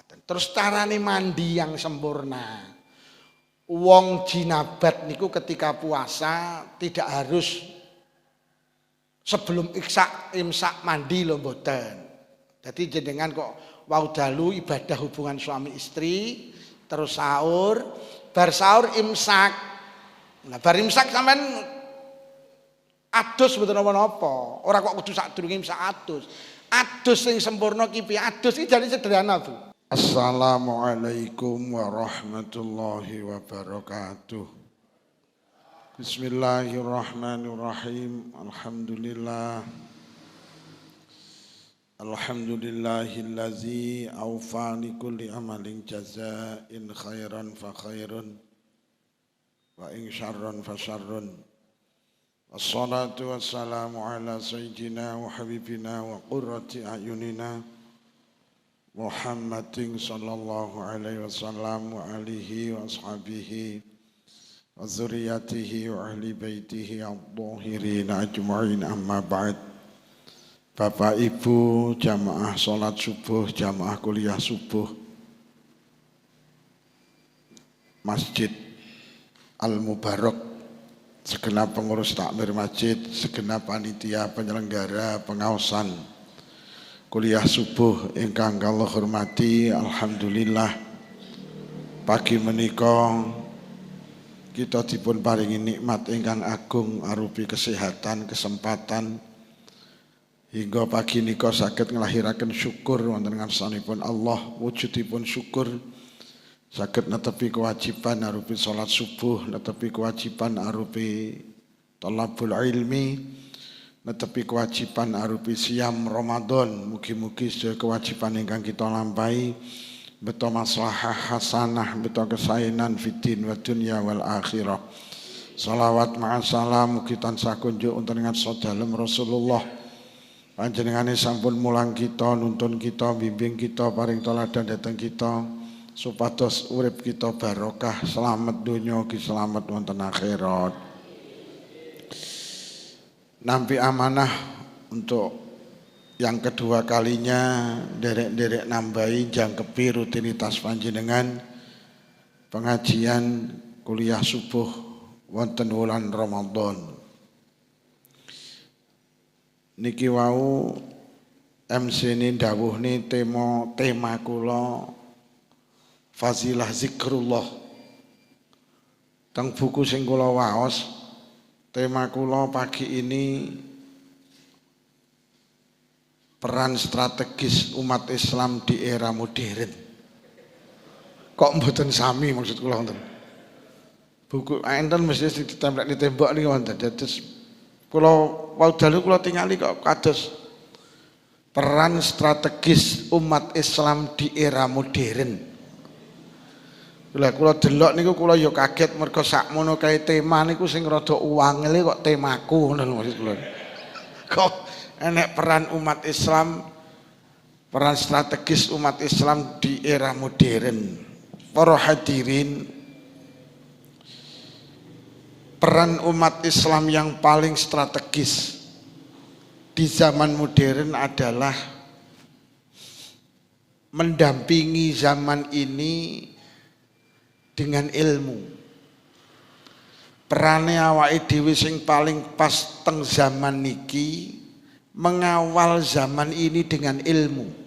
Terus carane mandi yang sempurna. Wong jinabat niku ketika puasa tidak harus sebelum imsak mandi lho mboten. Jadi jenengan kok wau dalu ibadah hubungan suami istri, terus sahur, bar sahur imsak. Nah bar imsak sampean adus mboten napa-napa. Ora kok kudu sadurunge imsak adus. Adus sing sempurna ki piye? Adus iki jane sederhana, Bu. Assalamualaikum warahmatullahi wabarakatuh. Bismillahirrahmanirrahim. Alhamdulillahillazi awfa li kulli amalin jazain khairan fa khairun wa in syarran fa syarrun. Wassalatu wassalamu ala sayyidina wa habibina wa qurrati ayunina Muhammadin sallallahu alaihi wasallam wa alihi wa ashabihi wa zuriyatihi wa ahli baitihi al-dhahirin ajma'in amma ba'd. Bapak Ibu jamaah salat subuh, jamaah kuliah subuh Masjid Al-Mubarak, segenap pengurus takmir masjid, segenap panitia penyelenggara pengaosan kuliah subuh ingkang kula hormati, alhamdulillah pagi menika kita dipun paringi nikmat ingkang agung arupi kesehatan, kesempatan hingga pagi nika saged nglahiraken syukur wonten ngarsanipun Allah, wujudipun syukur saged netepi kewajiban arupi salat subuh, netepi kewajiban arupi thalabul ilmi, netepi kewajiban arupi siam Ramadan. Mugi-mugi sedaya kewajiban ingkang kita lampahi beto maslahah hasanah, beto kesainan fiddin wa dunya wal akhirah. Salawat ma'asalam mugi tansah kunjuk wonten ngarsa dalem Rasulullah. Panjenengane sampun mulang kita, nuntun kita, bimbing kita, paring teladan dhateng kita supados urip kita barokah, selamat donya ugi selamat wonten akhirat. Nampi amanah untuk yang kedua kalinya derek-derek nambahi jangkepi rutinitas panjenengan pengajian kuliah subuh wonten wulan Ramadan. Niki wau MC ini dawuh ni tema kula Fazilah Zikrullah. Teng buku sing kula waos tema kula pagi ini peran strategis umat Islam di era modern. Kok mboten sami maksud kula wonten. Buku enten mesti ditempel di tembok niki wonten. Dados kula wau dalu kula tingali kok kados peran strategis umat Islam di era modern. Kula delok niku kula ya kaget mergo sakmono kae tema niku sing rada uwangele kok temaku ngono lho maksud kula. Kok enek peran umat Islam, peran strategis umat Islam di era modern. Para hadirin, peran umat Islam yang paling strategis di zaman modern adalah mendampingi zaman ini dengan ilmu. Perane awake dhewe sing paling pas teng zaman niki mengawal zaman ini dengan ilmu.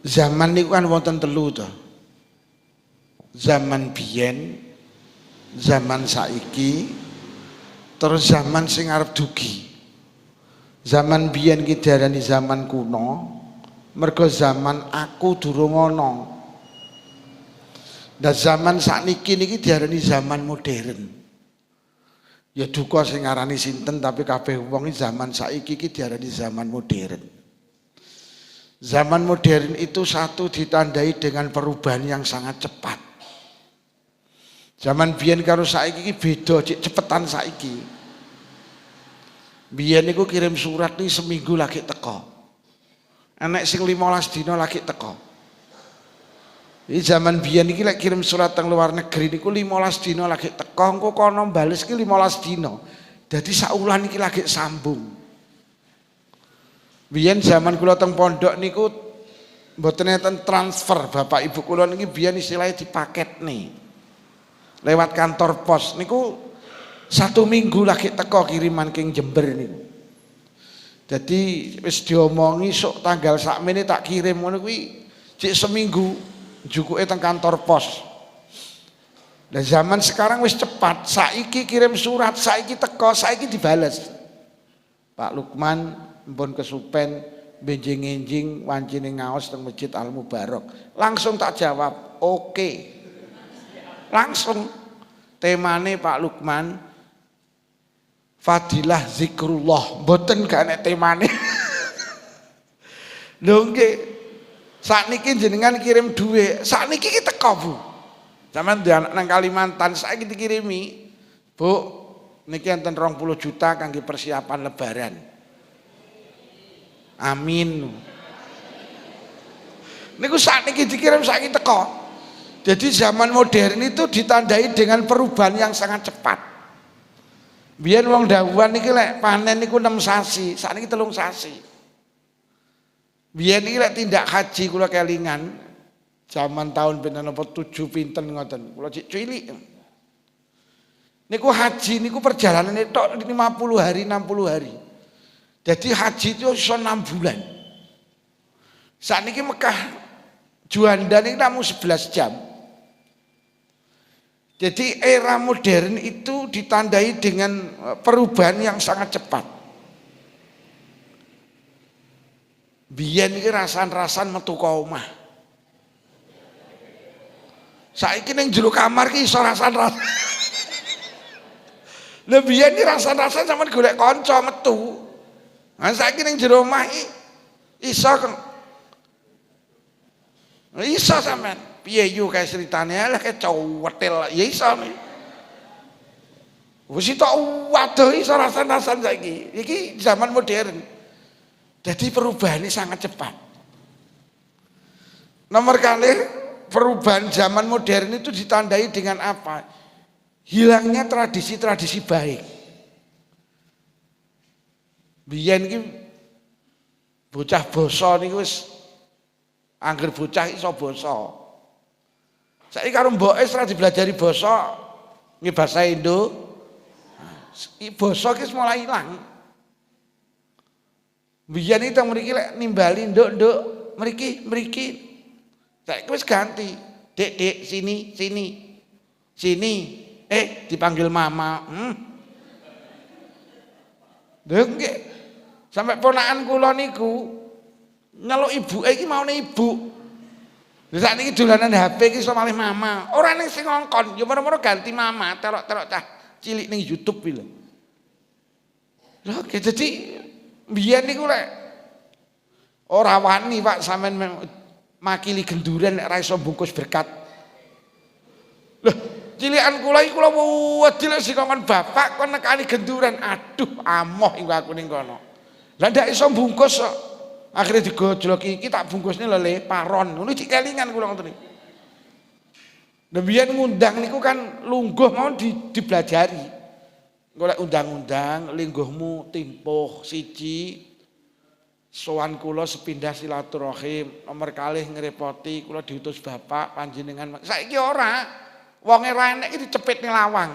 Zaman niku kan wonten telu to. Zaman biyen, zaman saiki, terus zaman sing arep dugi. Zaman biyen ki diarani zaman kuno, mergo zaman aku durung ana. Dan zaman sakniki niki diarani zaman modern. Ya duka sing ngarani sinten tapi kabeh wong zaman saiki iki diarani zaman modern. Zaman modern itu satu ditandai dengan perubahan yang sangat cepat. Zaman biyen karo saiki iki beda, cepetan saiki. Biyen niku kirim surat nih seminggu lagi teko. Enek sing 15 dina lagi teko. Di zaman biyen iki lek kirim surat teng luar negeri niku 15 dina lagi teko, engko kono bales ki 15 dina. Dadi saulan iki lagi sambung. Biyen zaman kula teng pondok niku mboten enten transfer Bapak Ibu kula niki biyen istilahnya dipaket nih. Lewat kantor pos niku 1 minggu lagi teko kiriman king Jember niku. Jadi wis diomongi sok tanggal sakmene tak kirim ngono kuwi cik seminggu jukuke teng kantor pos. Nah zaman sekarang wis cepat, saiki kirim surat, saiki teko, saiki dibales. Pak Lukman mpun kesupen benjing-enjing wancine ngaos teng Masjid Al Mubarok. Langsung tak jawab, oke. Langsung temane Pak Lukman Fadilah zikrullah, mboten gak nek temane. Lho nggih. Sakniki jenengan kirim duit, sakniki ki teko, Bu. Sampeyan ndek anak nang Kalimantan saiki dikirimi. Bu, niki enten 20 juta kangge persiapan lebaran. Amin. Niku sakniki dikirim saiki teko. Jadi zaman modern itu ditandai dengan perubahan yang sangat cepat. Biyen wong dawuhan niki lek panen niku 6 sasi, sakniki 3 sasi. Biyen iki lek tindak haji kula kelingan zaman tahun pinten napa 7 pinten ngoten. Kula cik cilik. Niku haji niku perjalanane tok 50 hari 60 hari. Jadi haji itu iso 6 bulan. Sakniki Mekah Juanda niki namung 11 jam. Jadi era modern itu ditandai dengan perubahan yang sangat cepat. Biyen iki rasan-rasan metu ka omah. Saiki ning jero kamar ki iso rasan-rasan. Lah biyen iki rasan-rasan sampean golek kanca metu. Nah saiki ning jero omah iso sampean. Piye yu kae ceritane lah kae cowwetel ya iso. Wis tok waduh iso rasan-rasan saiki. Iki zaman modern. Jadi perubahannya sangat cepat. Nomor kali perubahan zaman modern itu ditandai dengan apa? Hilangnya tradisi-tradisi baik. Biyen iki bocah basa niku wis angger bocah iso basa. Saiki karo mboke ora dibelajari basa, nggih basa Indo. Basa ki mulai ilang. Biyen iki teng mriki lek nimbali nduk-nduk mriki. Saiki wis ganti. Dek, sini. Sini. Dipanggil mama. Lho nggih. Sampai ponakan kula niku nyeluk ibuke iki maune ibu. Lha sakniki dolanan HP iki iso malih mama. Ora ning sing ngongkon, ya moro-moro ganti mama, telok-telok cah cilik ning YouTube iki lho. Lho jadi biyen niku lek ora wani Pak sampean makili genduren nek ora iso bungkus berkat. Lho, cilikan kula iki kula wedi lek sikongkon bapak kon nekani genduren. Aduh, amoh iku aku ning kono. Lah ndak iso bungkus kok. Akhirnya digojloki iki tak bungkusne lele paron. Ngono cik kelingan kula ngoten iki. Lah biyen ngundang niku kan lungguh mau dipelajari. Golek undang-undang lingguhmu timpuh siji sowan kula sepindah silaturahim, nomor kalih ngrepoti kula diutus bapak panjenengan. Saiki ora. Wonge ra enek iki dicepit ning lawang.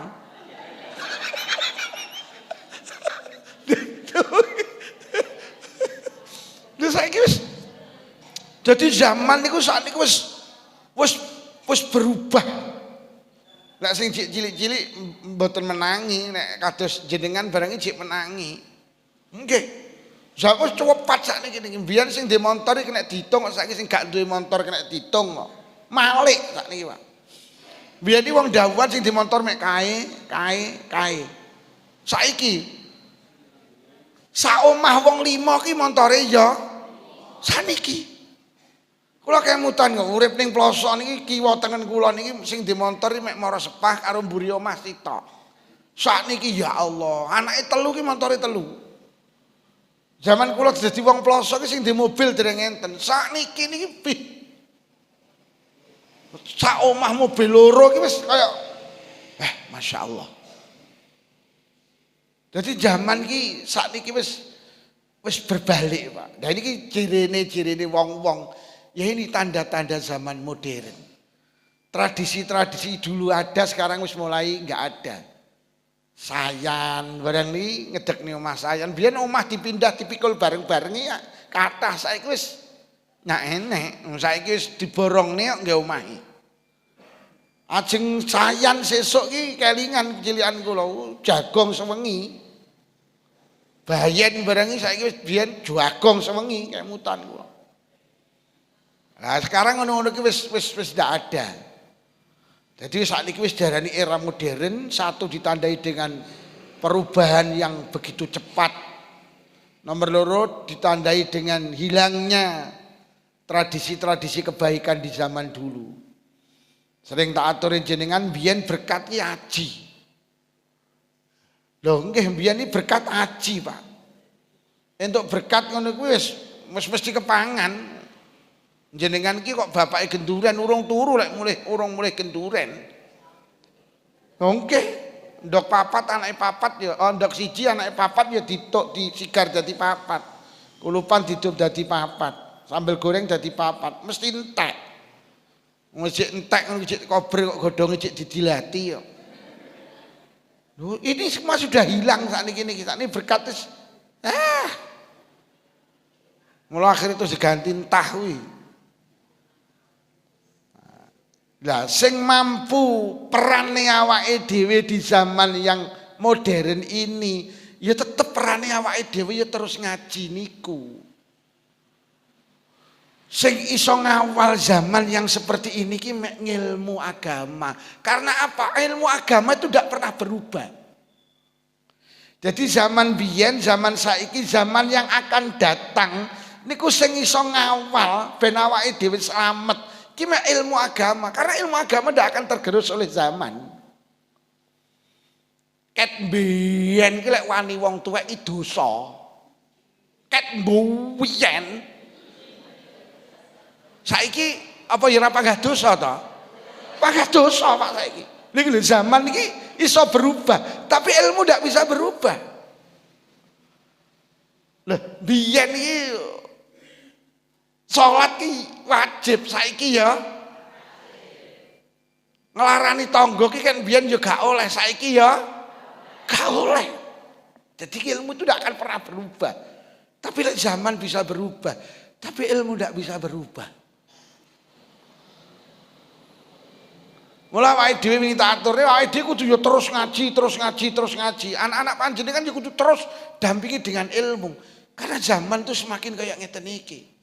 Lha saiki wis dadi zaman niku sakniku wis berubah. Nek sing cilik-cilik mboten menangi, nek kados jenengan barang iki menangi. Nggih. Saya wis cepat sakniki niki. Biyen sing duwe motor iki kena diitung, saiki sing gak duwe motor kena diitung kok. Malik sakniki, Pak. Biyen iki wong dawuhan sing duwe motor mek kae. Saiki sak omah wong 5 ki montore ya saniki. Kula kemutan kok urip ning plosok niki kiwa tengen kula niki sing duwe motor mek mara sepah karo mburi omah sitok. Sakniki ya Allah, anake 3 ki montore 3. Zaman kula dadi wong plosok ki sing duwe mobil dereng enten. Sakniki niki sak omah mobil loro ki wis kaya Masya Allah. Jadi zaman ki sakniki wis berbalik, Pak. Nah niki cirine wong-wong Ya ini tanda-tanda zaman modern. Tradisi-tradisi dulu ada, sekarang wis mulai enggak ada. Sayan barang ini ngedek nih omah sayan. Biar omah dipindah dipikul bareng-bareng ya kathah saiki wis nggak enek. Saiki wis diborong nih nggak omahi. Ajeng sayan sesuk ki kelingan cilikan kula jagong sewengi. Bayen barang ini saiki wis biyen jagong sewengi kemutan kula. Nah sekarang ngono-ngono ki wis ndak ada. Jadi saat ini wis diarani era modern, satu ditandai dengan perubahan yang begitu cepat. Nomor loro ditandai dengan hilangnya tradisi-tradisi kebaikan di zaman dulu. Sering tak aturin jenengan biyen berkat ki aji. Loh nggih biyen iki berkat aji, Pak. Entuk berkat ngono kuwi wis mesti kepangan. Jenengan ki kok bapake genduren urung turu lek mulai genduren. Nggih, ndok papat anake papat ya, ndok siji anake papat ya dituk disigar dadi papat. Kulupan didup dadi papat, sambel goreng dadi papat, mesti entek. Ngejek entek ngejek kober kok godhonge jek didilati ya. Loh, ini semua sudah hilang saat ini berkat wis mulai akhir itu diganti entah kuwi. Lah sing mampu perane awake dhewe di zaman yang modern ini ya tetep perane awake dhewe ya terus ngaji niku. Sing iso ngawal zaman yang seperti ini ki ngilmu agama. Karena apa? Ilmu agama itu tidak pernah berubah. Jadi zaman biyen, zaman saiki, zaman yang akan datang niku sing iso ngawal ben awake dhewe slamet. Kima ilmu agama, karena ilmu agama tidak akan tergerus oleh zaman. Ket mbiyen ki lek wani wong tuwek iki dosa. Ket mbiyen. Saiki apa ya ora panggah dosa to? Panggah dosa Pak saiki. Niki lho zaman iki iso berubah, tapi ilmu tidak bisa berubah. Lah biyen iki salat ki wajib, saiki ya ngelarani tangga ki kan biyen yo gak oleh, saiki ya gak oleh. Jadi ilmu itu tidak akan pernah berubah. Tapi zaman bisa berubah, tapi ilmu tidak bisa berubah. Mulai awake dhewe wingi tak aturne awake dhewe kudu yo terus ngaji. Anak-anak panjenengan yo kudu terus dampingi dengan ilmu. Karena zaman itu semakin kayak ngeten iki.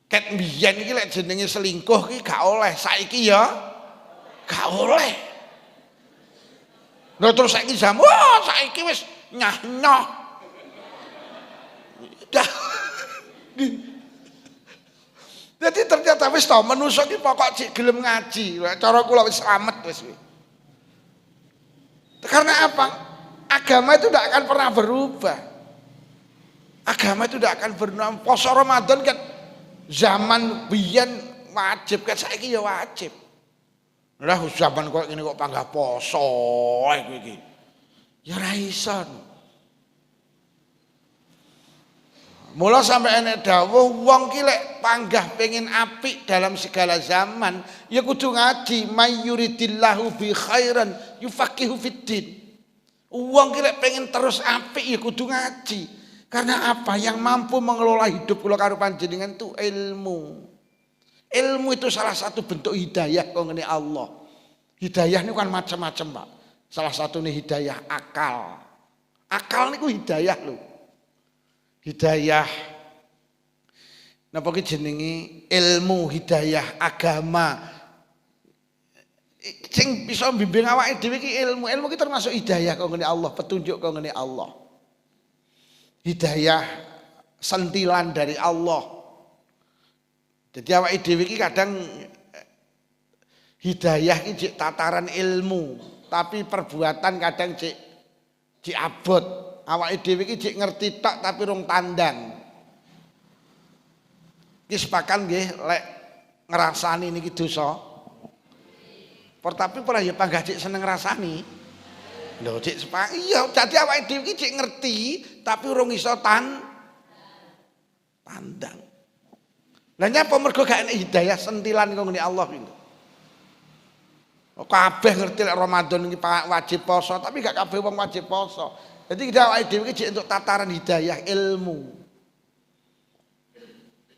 Ket mbiyen iki lek jenenge selingkuh ki gak oleh, saiki ya gak oleh. Lha terus saiki saiki wis nyah-nyoh. Jadi ternyata wis to manusa ki pokok cek gelem ngaji. Cara kula wis slamet wis. Karena apa? Agama itu tidak akan pernah berubah. Agama itu tidak akan berubah. Poso Ramadan kan zaman biyen wajib kan saiki ya wajib. Lah zaman kok ngene kok panggah poso iki. Ya ora iso. Mula sampai enek dawuh wong ki lek panggah pengen apik dalam segala zaman ya kudu ngaji. Mayyuridillahu bi khairan yufaqihu fiddin. Wong ki lek pengen terus apik ya kudu ngaji. Karena apa? Yang mampu mengelola hidup kula karo panjenengan itu ilmu. Ilmu itu salah satu bentuk hidayah kok ngene Allah. Hidayah ini kan macam-macam, Pak. Salah satu nih hidayah akal. Akal niku hidayah lho. Hidayah napa ki jenenge ilmu, hidayah agama. Sing bisa bimbing awake dhewe ki ilmu. Ilmu ki termasuk hidayah kok ngene Allah, petunjuk kok ngene Allah. Hidayah sentilan dari Allah. Jadi awake dhewe iki kadang hidayah iki jek tataran ilmu, tapi perbuatan kadang jek abot. Awake dhewe iki jek ngerti tok tapi rung tandang. Iki sepakan nggih lek ngrasani niki dosa. Tapi ora ya panggah jek seneng ngrasani. Lho cek iya dadi awake dhewe iki cek ngerti tapi urung iso Tandang. Lah nyapa mergo gak enek hidayah sentilan kok ngene Allah iki. Kabeh ngerti lek Ramadan iki wajib poso, tapi gak kabeh wong wajib poso. Jadi kita awake dhewe iki untuk tataran hidayah ilmu.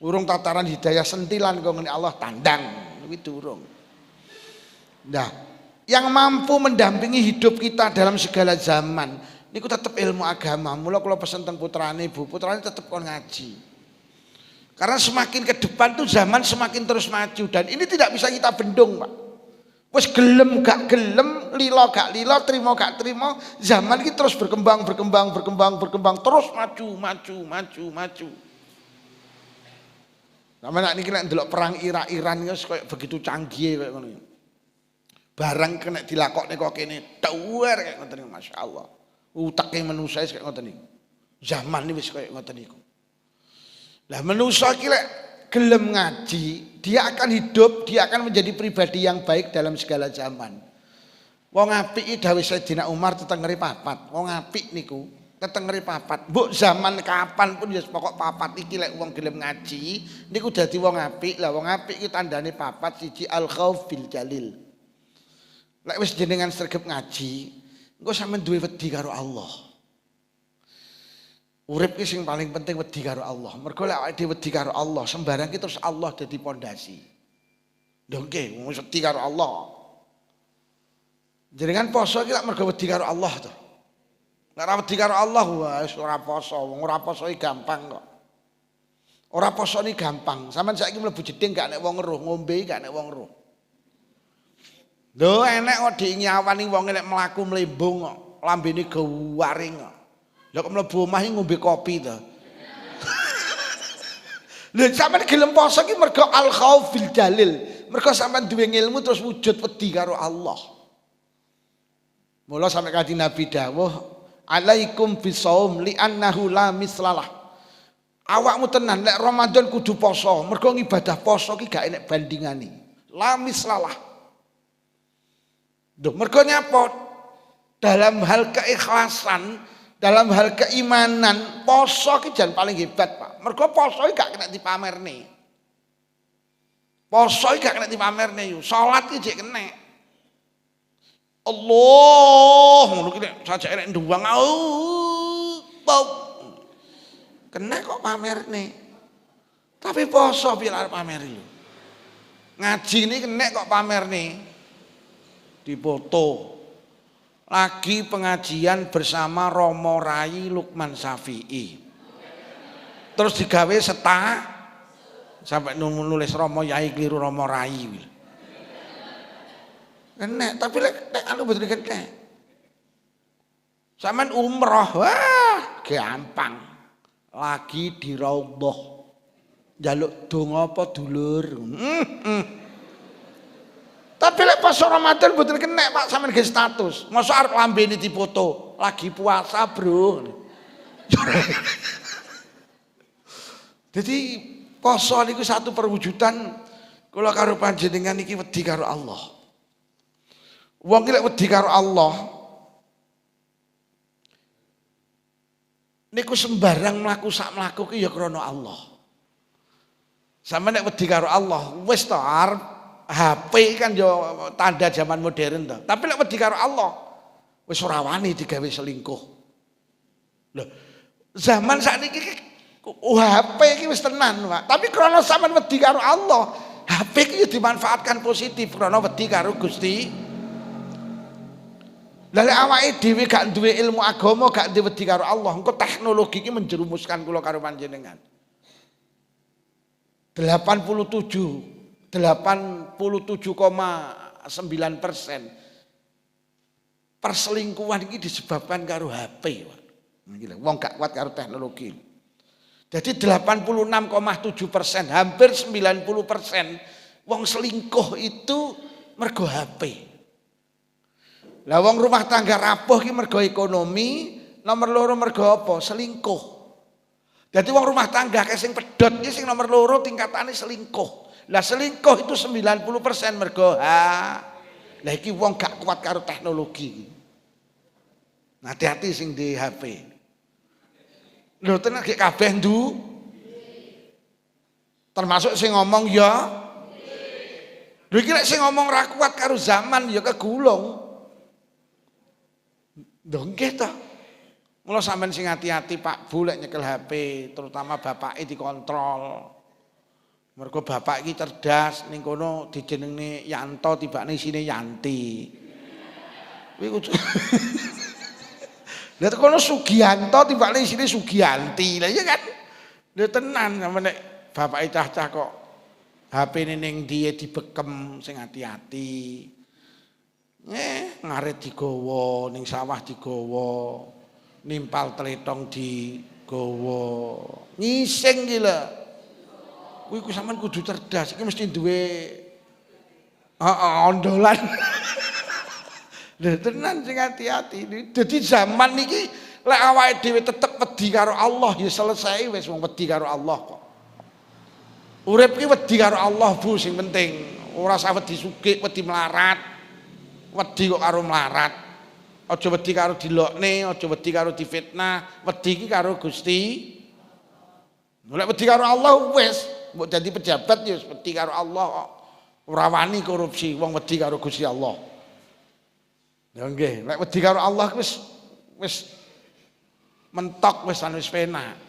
Urung tataran hidayah sentilan kok ngene Allah tandang, kuwi durung. Nah, yang mampu mendampingi hidup kita dalam segala zaman niku tetep ilmu agama. Mula kula pesen teng putrane Bu, putrane tetep kon ngaji. Karena semakin ke depan tuh zaman semakin terus maju dan ini tidak bisa kita bendung, Pak. Wes gelem gak gelem, lilo gak lilo, terima gak terima, zaman ini terus berkembang terus maju. Sampe nek niki nek ndelok perang Iran wis koyo begitu canggih koyo ngono. Barang kena dilakokne kok kene tuwer kayak ngoten niku masyaallah. Utake manusia kayak ngoten niku. Zaman ini wis koyo ngoten niku. Lah manusia iki lek gelem ngaji, dia akan hidup, dia akan menjadi pribadi yang baik dalam segala zaman. Wong apik iki dawuh Sayyidina Umar tetengere papat. Wong apik niku tetengere papat. Mbok zaman kapan pun ya pokok papat iki lek wong gelem ngaji niku dadi wong apik. Lah wong apik iki tandane papat, siji al khauf bil jalil. Lek wis jenengan sregep ngaji, engko sampean duwe wedi karo Allah. Urip ki sing paling penting wedi karo Allah. Mergo lek awake dhewe wedi karo Allah, sembarang ki terus Allah dadi pondasi. Lho nggih, wong wedi karo Allah. Jenengan poso ki lek mergo wedi karo Allah to. Nek ora wedi karo Allah wis ora poso, wong ora poso iki gampang kok. Ora poso ni gampang. Sampeyan saiki mlebu jeding gak nek wong eruh, ngombe gak nek wong eruh. Lho enek kok dinyawani wong nek mlaku mlembung kok, lambene gawaring kok. Lah kok mlebu omah ngombe kopi to. Lha sampean gelem poso ki mergo al khauf bil jalil. Mergo sampean duwe ilmu terus wujud wedi karo Allah. Mula sampe kanjeng Nabi dawuh, "Alaikum bisaum li annahu la mislalah." Awakmu tenan lek Ramadan kudu poso, mergo ngibadah poso ki gak enek bandingane. La mislalah. Duh, mergo nyapa? Dalam hal keikhlasan, dalam hal keimanan, poso ki jan paling hebat, Pak. Mergo poso ki gak kena dipamerne. Poso ki gak kena dipamerne yo. Salat ki jek kena. Allah, ngono ki nek sajake nek nduwang kena kok pamerne. Tapi poso piye arep pameri lho. Ngaji ini kena kok pamerne. Dipoto. Lagi pengajian bersama Romo Rai Lukman Safi'i. Terus digawe sampai nulis Romo Yai keliru Romo Rai. Kena, tapi lek anu betul kena. Sampeyan umroh, wah gampang. Lagi di Raudhah. Njaluk donga apa dulur. Tapi lek pas Ramadan betul kena Pak sampean ge status. Mosok arep lambene dipoto, lagi puasa, Bro. Jadi poso niku satu perwujudan kula karo panjenengan iki wedi karo Allah. Wong iki lek wedi karo Allah niku sembarang mlaku sak mlaku ki ya krana Allah. Sampe nek wedi karo Allah wis to arep HP kan yo tanda zaman modern to. Tapi lek wedi karo Allah wis ora wani digawe selingkuh. Lho, zaman sakniki HP iki wis tenan, Pak. Tapi krana sampean wedi karo Allah, HP iki yo dimanfaatkan positif krana wedi karo Gusti. Lah lek awake dhewe gak duwe ilmu agama, gak duwe wedi karo Allah, engko teknologi iki menjerumuskan kula karo panjenengan. 87,9% perselingkuhan ini disebabkan karo HP. Wong gak kuat karo teknologi. Jadi 86,7%, hampir 90% wong selingkuh itu mergo HP. Lah wong rumah tangga rapuh ki mergo ekonomi, nomor loro mergo apa? Selingkuh. Jadi wong rumah tangga kayak sing pedot iki sing nomor loro tingkatane selingkuh. Lah selingkuh itu 90% mergo Lah iki wong gak kuat karo teknologi. Hati-hati sing di HP. Lho tenan gek kabeh Termasuk sing ngomong ya. Lho iki lek sing ngomong ra kuat karo zaman ya kegulung. Lho nggih ta. Mula sampean sing hati-hati Pak Bu lek nyekel HP, terutama bapake dikontrol. Mergo bapak iki cerdas ning kono dijenengne Yanto tibane isine Yanti. Kuwi kudu. Lah kono Sugianto tibane isine Sugianti. Lah iya kan. Lha tenan sampe nek bapake cah-cah kok HP-ne ning ndiye dibekem sing hati-hati. Ngaret digawa, ning sawah digawa, nimpal tletong digawa. Ngising iki lho. Kuwi ku sampean kudu cerdas, iki mesti duwe ondolan. Lha tenan sing hati-hati. Dadi zaman iki lek awake dhewe tetep wedi karo Allah ya selesai wis wong wedi karo Allah kok. Urip ki wedi karo Allah Bu sing penting. Ora usah wedi sugih, wedi melarat. Wedi kok karo melarat. Aja wedi karo dilokne, aja wedi karo difitnah, wedi iki karo Gusti. Nek wedi karo Allah wis, mbok dadi pejabat ya wedi karo Allah kok. Ora wani korupsi, wong wedi karo Gusti Allah. Ya nggih, nek wedi karo Allah wis mentok wis penak.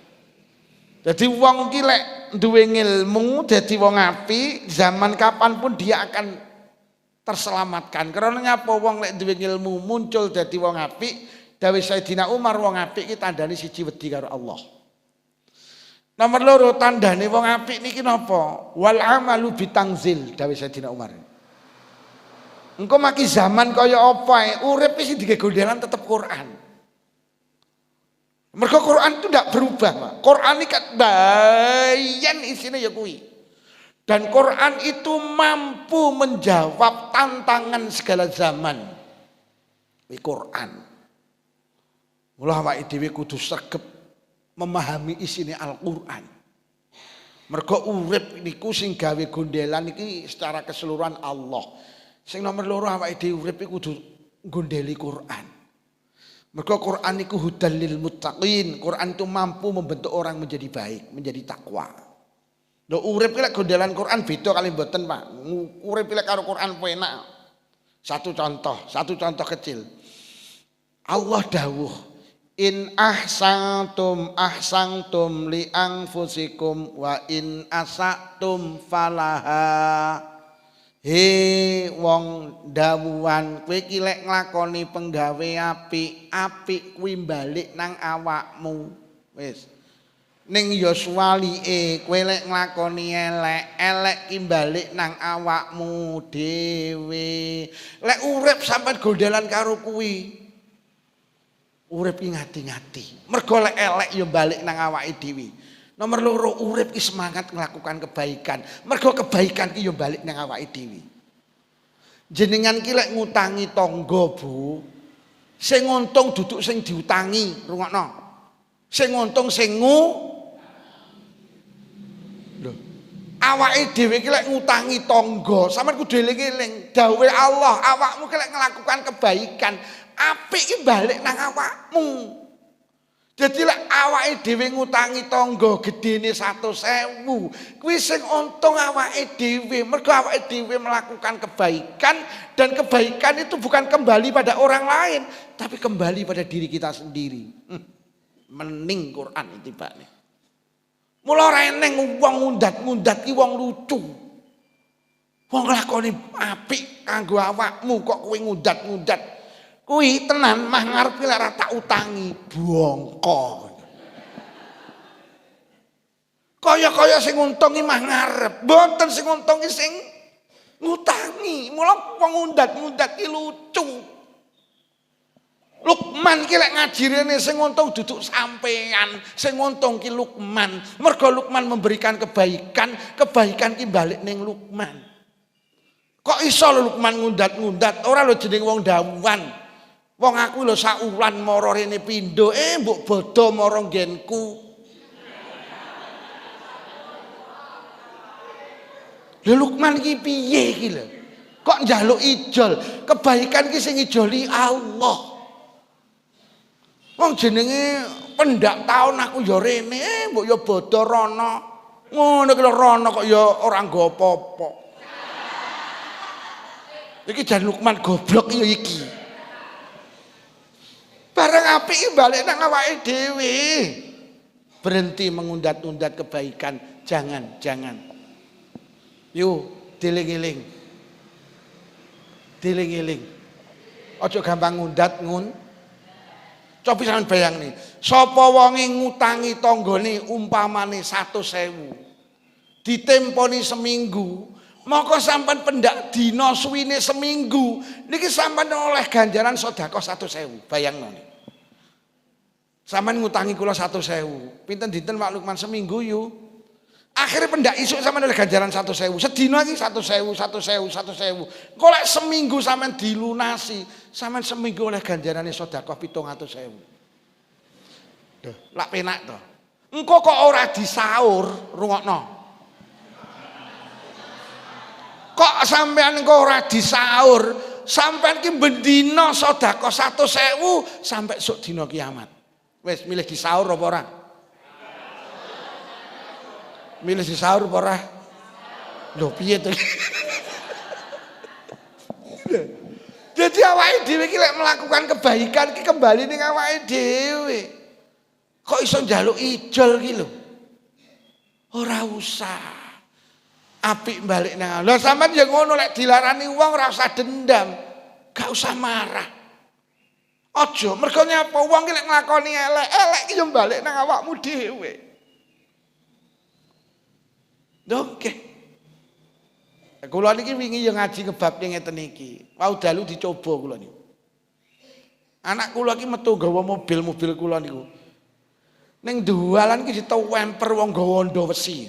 Jadi wong iki lek duwe ilmu dadi wong apik, zaman kapanpun dia akan terselamatkan. Karena nyapa wong lek duwe ilmu muncul dadi wong apik, dawuh Sayyidina Umar wong apik iki tandane siji wedi karo Allah. Nomor loro tandane wong apik niki napa? Wal amalu bitangzil dawuh Sayyidina Umar. Engko maki zaman kaya apa urip iki digegondelan tetep Quran. Mergo Quran itu tidak berubah, Pak. Quran ini kan bayan isinya ya kuwi. Dan Quran itu mampu menjawab tantangan segala zaman. Kuwi Quran. Mula awake dhewe kudu sregep memahami isine Al-Qur'an. Mergo urip niku sing gawe gondelan iki secara keseluruhan Allah. Sing nomor loro awake dhewe urip kudu gondeli Quran. Mergo Quran itu hudal lil muttaqin. Quran itu mampu membentuk orang menjadi baik, menjadi takwa. Lho urip lek gondelan Quran beda kali mboten, Pak. Urip lek karo Quran enak. Satu contoh kecil. Allah dawuh, in ahsantum li anfusikum wa in asatum falaha. He wong dawuhan kowe iki lek nglakoni penggawe apik kuwi balik nang awakmu. Wis. Ning ya suwalike kowe lek nglakoni elek ki balik nang awakmu dhewe. Lek urip sampean gondelan karo kuwi. Urip ki ngati-ngati. Mergo lek elek ya balik nang awake dhewe. Nomor loro urip ki semangat melakukan kebaikan. Mergo kebaikan ki yo balik nang awake dhewe. Jenengan ki lek ngutangi tangga, Bu. Sing untung duduk sing diutangi, rungokno. Sing untung sing Lho. Awake dhewe ki lek ngutangi tangga, sampeyan kudu eling-eling dawuhe Allah, awakmu ki lek melakukan kebaikan, apik ki balik nang awakmu. Jadi lek awake dhewe ngutangi tangga gedene 100.000, kuwi sing untung awake dhewe. Mergo awake dhewe melakukan kebaikan dan kebaikan itu bukan kembali pada orang lain, tapi kembali pada diri kita sendiri. Mening Quran tibane. Mula ora eneng wong ngundat-ngundat ki wong lucu. Wong lakoni apik kanggo awakmu kok kowe ngundat-ngundat. Kuwi tenan mah ngarep lek ora tak utangi bongko. Kaya-kaya sing untungi mah ngarep, mboten sing untungi sing ngutangi. Mula wong ngundat-ngundat ki lucu. Lukman ki lek ngaji rene sing untung duduk sampean, sing untung ki Lukman. Mergo Lukman memberikan kebaikan, kebaikan ki balik ning Lukman. Kok iso Lukman ngundat-ngundat, ora lho jeneng wong dawuhan. Wong aku lho sak wulan mara rene pindho, mbok bodho mara nggenku. Lha Lukman ki piye iki lho? Kok njaluk ijol? Kebaikan ki sing ijoli Allah. Wong jenenge pendak taun aku ya rene, mbok ya bodho rono Ngono ki lho rono kok ya ora nggo apa-apa. Iki jan Lukman goblok ya iki. Barang apik iki balik nang awake dhewe. Berhenti mengundat-undat kebaikan, jangan. Yo, dieling-eling. Aja gampang ngundat Coba sampeyan bayang nih, sapa wonge ngutangi tanggane umpamane 100.000. Ditemponi seminggu, maka sampean pendak dina suwine seminggu, niki sampean oleh ganjaran sedekah 100.000. Bayangno nih. Sampean ngutangi kula 100.000. Pinten dinten Pak Lukman seminggu yo. Akhirnya pendak isuk sampean oleh ganjaran 100.000. Sedina iki 100.000. Kok lek seminggu sampean dilunasi, sampean seminggu oleh ganjarane sedekah 700.000. Duh, lak penak to. Engko kok ora disaur, rungokno. Kok sampean engko ora disaur, sampean ki bendina sedekah 100.000 sampai esuk dina kiamat. Wes milih disaur apa ora? Milih disaur apa ora? Lho piye to? Jadi awake dhewe iki lek melakukan kebaikan ki kembali ning awake dhewe. Kok iso njaluk ijol ki lho? Ora usah. Apik balik nang. Lha sampean ya ngono lek dilarani wong ora usah dendam. Gak usah marah. Aja mergo nyapa wong ki lek nglakoni elek ki yo balik nang awakmu dhewe. Oke. Kula niki wingi yo ngaji kebab ngeten iki. Wau dalu dicoba kula niku. Anak kula ki metu gawa mobil kula niku. Ning dalan ki ditewemper wong gawa ndo wesi.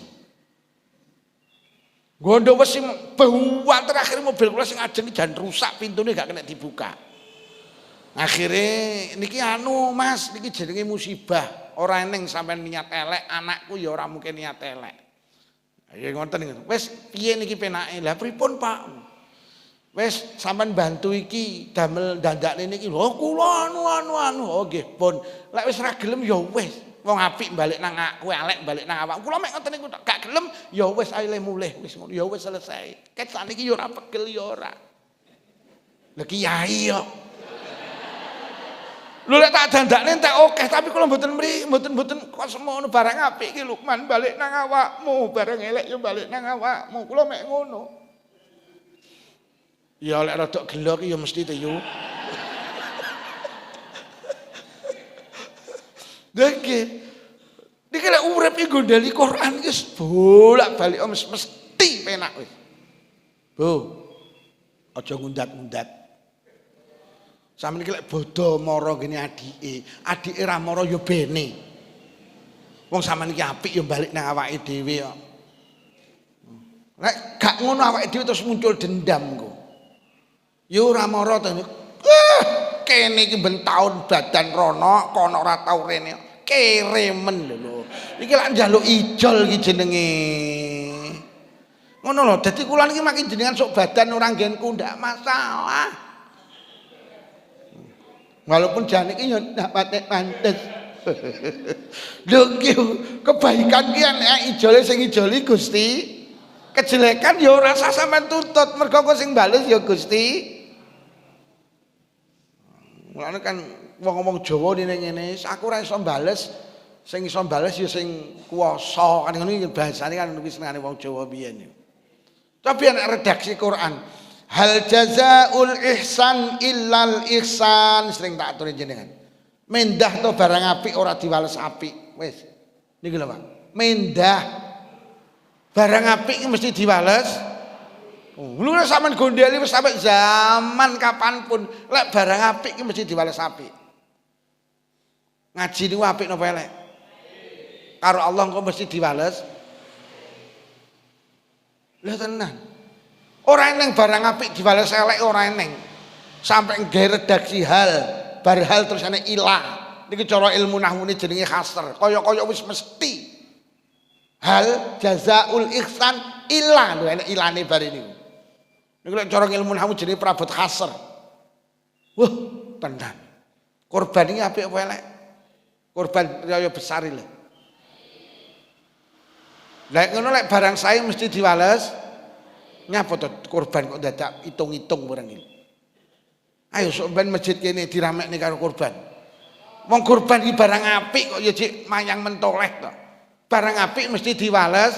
Gondo wesi buat terakhir mobil kula sing ajeng jan rusak pintune gak kena dibuka. Akhirnya niki Mas, niki jenenge musibah. Ora eneng sampean niat elek, anakku ya ora mungkin niat elek. Ya ngoten niku. Wis piye niki penake? Lah pripun, Pak? Wis sampean bantu iki damel dandakne niki. Lho kula anu. Oh nggih, pun. Lek wis ora gelem ya wis. Wong apik balik nang aku, elek balik nang awak. Kula mek ngoten niku gak gelem ya wis ae le mulih wis ngono. Ya wis selesai. Ket saniki ya ora pegel ya ora. Lah kiai yo. Lho lek tak dandakne entek akeh tapi kula mboten kok semono barang apik iki Lukman balik nang awakmu, barang elek yo balik nang awakmu. Kula mek ngono. Ya lek rada gelo ki yo mesti to yo. Deke. Niki lek urip iki gondali Quran ki bolak-balik mesti penak wis. Bu. Aja ngundat-ngundat. Sampe iki lek bodho mara ngene adike ra mara ya bene. Wong sampean iki apik ya balik nang awake dhewe kok. Lek gak ngono awake dhewe terus muncul dendam kok. Ya ora mara to. Kene iki ben taun badan rono kono ora tau rene. Keremen lho. Iki lak njaluk ijol iki jenenge. Ngono lho, dadi kula niki makin jenengan sok badan ora nggenku ndak masalah. Walaupun jane iki yo ndak pantes. Lho kebaikan ki nek ijole sing ijoli Gusti. Kejelekan yo ora usah sampean tuntut, mergo kok sing bales yo Gusti. Mulane kan wong-wong Jawa ngene, aku ora iso bales, sing iso bales ya sing kuwasa. Kan ngono iki bahasane kan wis senengane wong Jawa biyen. Tapi ana redaksi Quran. Hal jazaul ihsan illal ihsan, sering tak aturi jenengan. Mendah to barang apik ora diwales apik. Wis. Niki lho, Pak. Mendah barang apik mesti diwales. Lu sampean gondeli wis sampai zaman kapanpun lek barang apik mesti diwales apik. Ngaji niku apik napa elek? Karo Allah kok mesti diwales. Lha tenan. Ora eneng barang apik diwales elek ora eneng. Sampai nggawe redaksi hal, bar hal terusane ilah. Niki cara ilmu nahwune jenenge khasr. Kaya-kaya wis mesti. Hal jazaul ihsan ilah lho enek ilane bar niku. Niku lek cara ilmu nahwu jenenge prabot khasr. Wah, tenan. Korban iki apik apa elek? Korban kaya besar lho. Lek ngono lek barang sae mesti diwales. Nyapa to korban kok dadak hitung-hitung barang iki. Ayo sok ben masjid kene diramekne karo korban. Wong korban iki barang apik kok ya cik mayang mentoleh to. Barang apik mesti diwales.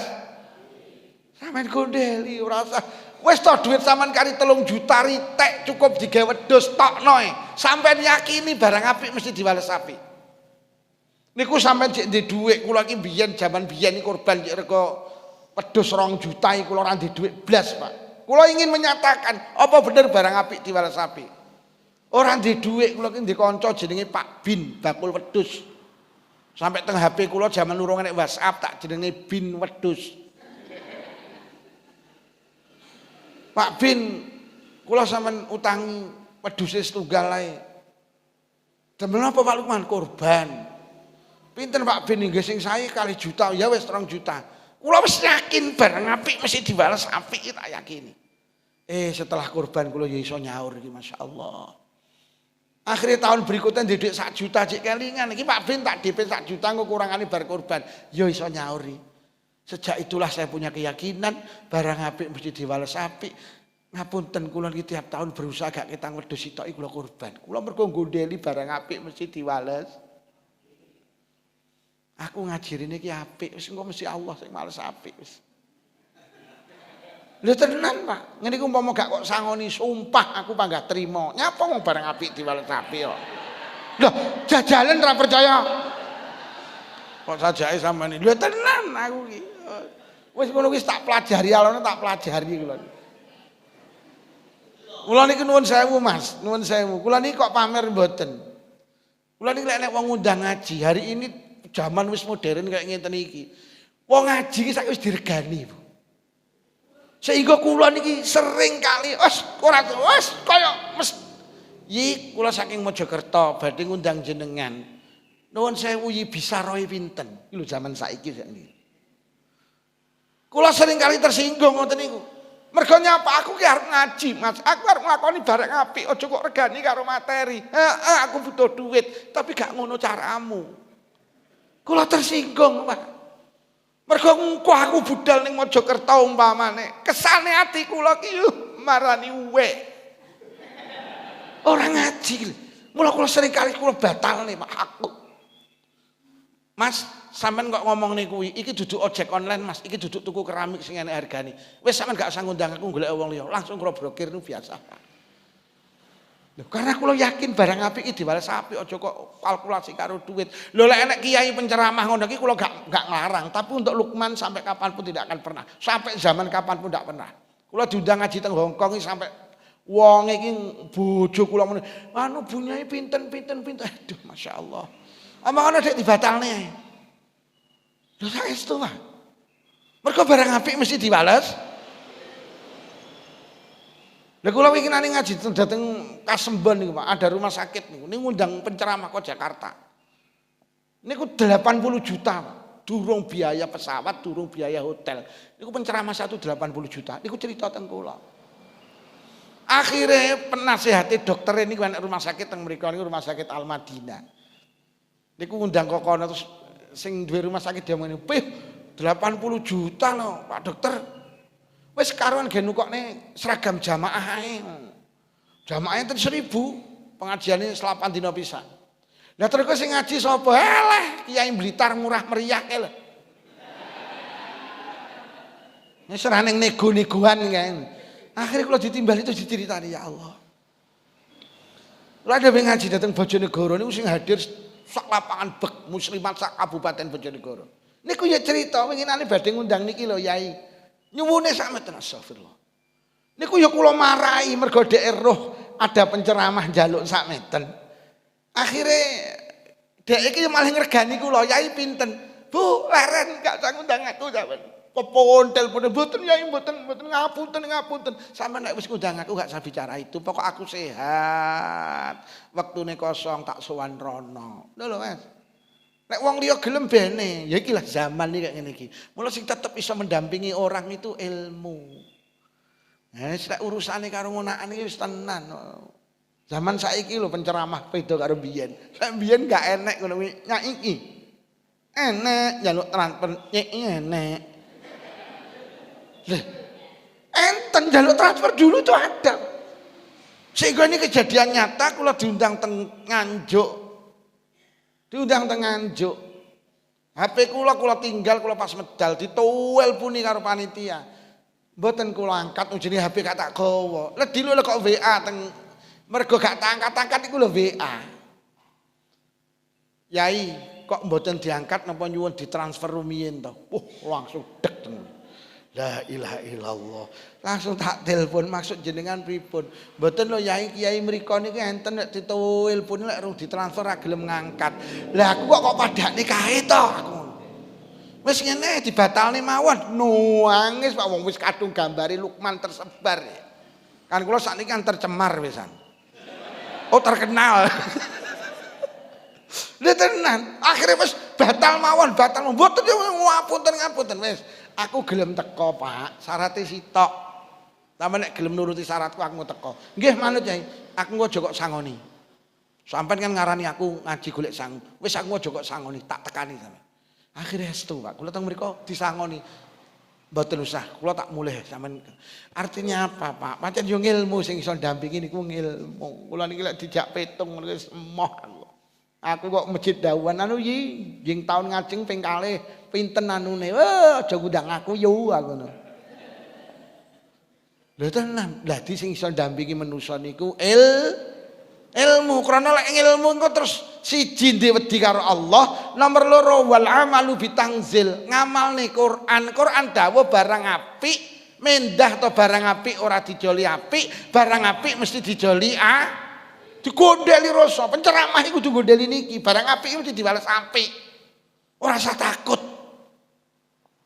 Sampeyan gondeli ora usah. Wis to duit sampean kari 3 juta ritek cukup digawe wedhus tokno e. Sampeyan yakini barang apik mesti diwales apik. Niku sampeyan cek ndek dhuwit kula iki biyen jaman biyen iki korban cek rega wedhus 2 juta iki kula ora ndek dhuwit blas, Pak. Kula ingin menyatakan apa bener barang apik diwales apik. Ora ndek dhuwit kula iki ndek kanca jenenge Pak Bin bakul wedhus. Sampai teng HP kula jaman urung enek WhatsApp tak jenenge Bin wedhus. Pak Bin kula sampean utangi wedhuse setunggal ae. Demen apa Pak Lukman korban. Pinten Pak Bin nggih sing sae kali juta ya wis 2 juta. Kula wis yakin barang apik mesti dibales apik tak yakini. Setelah korban kula ya iso nyaur iki masyaallah. Akhirnya tahun berikutnya ndek 1 juta cek kelingan iki Pak Bin tak DP 1 juta engko kurangane bar korban. Ya iso nyaur iki. Sejak itulah saya punya keyakinan barang apik mesti diwales apik. Ngapunten kula iki tiap tahun berusaha gak ketang wedhus sitok iki kula korban. Kula mergo gondeli barang apik mesti diwales. Aku ngajirine iki apik, wis engko mesti Allah sing males apik wis. Lho tenan, Pak. Ngene iki umpama gak kok sangoni sumpah aku panggah trimo. Nyapa wong barang apik diwales apik kok. Lho, jajalan ora percaya. Kok sajake sampean iki. Lho tenan aku iki. Wis ngono wis tak pelajari alone tak pelajari kula. Kula niki nuwun sewu Mas, nuwun sewu. Kula niki kok pamer mboten. Kula niki lek nek wong ngundang ngaji, hari ini zaman wis modern kayak ngeten iki. Wong ngaji iki saiki wis diregani, Bu. Sehingga kula niki sering kali ora wis kaya mes iki kula saking Mojokerto badhe ngundang jenengan. Nuwun sewu iki bisa roe pinten. Iki lho zaman saiki sakniki. Kula sering kali tersinggung ngoten niku. Mergo nyapa aku ki arep ngaji, Mas. Aku arep nglakoni barang apik, aja kok regani karo materi. Aku butuh duit, tapi gak ngono caramu. Kula tersinggung, Pak. Mergo engko aku budal ning Mojokerto umpamane, kesane ati kula ki marani uwek. Ora ngaji. Mula kula sering kali kula batalne, Pak. Aku. Mas, sampean kok ngomong niku iki duduk ojek online Mas, iki duduk tuku keramik sing enek hargane. Wis sampean gak usah ngundang aku golek wong liya, langsung kula blokir niku biasa. Lho, karena kula yakin barang apik iki diwales apik aja kok kalkulasi karo duit. Lho lek enek kiai penceramah ngono iki kula gak nglarang, tapi untuk Lukman sampai kapanpun tidak akan pernah. Sampai zaman kapanpun tidak pernah. Kula diundang ngaji teng Hongkong iki sampai wong iki bojo kula muni, "Anu bunyai pinten." Aduh, masyaallah. Omongan dek dibatalne ae. Lho saestu Pak. Mergo barang apik mesti diwales. Lah kula wingi nane ngaji dateng Kasembon niku Pak, ada rumah sakit niku. Niku ngundang penceramah kok Jakarta. Niku 80 juta Pak. Durung biaya pesawat, durung biaya hotel. Niku penceramah 80 juta. Niku cerita teng kula. Akhirnya penasihati dokter niku nek rumah sakit teng mriku niku rumah sakit Al Madinah. Niku ngundang kok kono terus sing duwe rumah sakit dia ngene, "Pih, 80 juta loh, Pak Dokter." Wis karuan gen nukokne seragam jamaah ae. Jamaahnya 1000, pengajiane selapan dina pisan. Lah terus sing ngaji sapa? Kiai Blitar murah meriah kae lho. Wis ora ning nego-negoan kae. Akhirnya kula ditimbali itu diceritani ya Allah. Kula ada ngaji dateng Bojonegoro niku sing hadir sak lapangan bek muslimat sak Kabupaten Bojonegoro. Niku ya cerita winginane badhe ngundang niki lho Yai. Nyuwune sakmeten astagfirullah. Niku ya kula marahi mergo dhek roh ada penceramah njaluk sakmeten. Akhire dhek iki malah ngregani kula, Yai pinten? Bu, leren gak usah ngundang aku sampean. Popon telepon mboten Yai mboten ngapunten. Sampeyan nek wis ngundang aku gak usah bicara itu. Pokok aku sehat. Wektune kosong tak sowan rono. Lho Mas. Nek wong liya gelem bene, ya iki lah zaman iki kayak ngene iki. Mula sing tetep iso mendampingi orang itu ilmu. Nah, nek urusane karo ngonakan iki wis tenan. Zaman saiki lho penceramah beda karo biyen. Nek biyen gak enek ngono kuwi. Nyaiki. Enek njaluk transfer, nyeki enek. Lih, enten jaluk transfer dulu itu ada. Sehingga ini kejadian nyata kula diundang teng Nganjuk. Diundang teng Nganjuk. HP kula tinggal kula pas medal dituwel puni karo panitia. Mboten kula angkat ujine HP gak tak gawa. Lah dilu kok WA teng mergo gak tak angkat-angkat iku lho WA. Yai, kok mboten diangkat napa nyuwun ditransfer rumiyin to. Langsung dek tenan. La ilaha illallah. Langsung tak telepon maksud jenengan pripun? Mboten lho Yai Kiai mriko niki enten nek ditelepon lek rung ditransfer ra gelem ngangkat. Lah aku kok padakne kae to aku. Wis ngene dibatalne mawon. Nangis Pak wong wis kadung gambare Lukman tersebar. Kan kula sakniki kan tercemar wisan. Oh terkenal. Lha tenan, akhire wis batal mawon. Mboten yo ngapunten wis. Aku gelem teko, Pak. Syaratnya sitok. Sampe nek gelem nuruti syaratku aku mau teko. Nggih manut Yai. Aku aja kok sangoni. Sampeyan kan ngarani aku ngaji golek sangu. Wis aku aja kok sangoni, tak tekani sampe. Akhire estu, Pak. Kula teng mriku disangoni. Mboten usah, kula tak mulih sampean. Artinya apa, Pak? Pancen yo ngilmu sing iso ndampingi niku ngilmu. Kula niki lek dijak petung wis emoh aku. Aku kok masjid dawuhan anu jing tahun ngajeng ping kalih pinten anune. Aja ngundang aku yo aku ngono. Lha tenan, dadi sing iso ndampingi manusa niku ilmu. Krana lek ilmu engko terus siji ndek wedi karo Allah, nomor loro wal amalu bitangzil. Ngamalne Quran. Quran dawuh barang apik mendah to barang apik ora dijoli apik, barang apik mesti dijoli digondeli rasa penceramah iku digondeli niki barang apik mesti dibales apik ora usah takut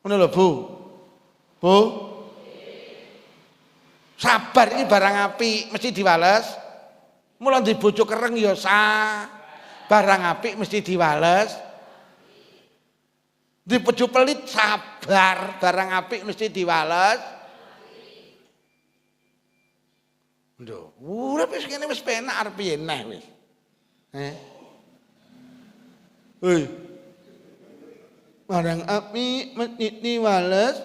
ngono lho Bu sabar ini barang apik mesti dibales mula di bojo kereng ya barang apik mesti dibales di bojo pelit sabar barang apik mesti dibales. Lho, urip wis kene wis penak arep piye neh wis. Hei. Barang api meniti wales.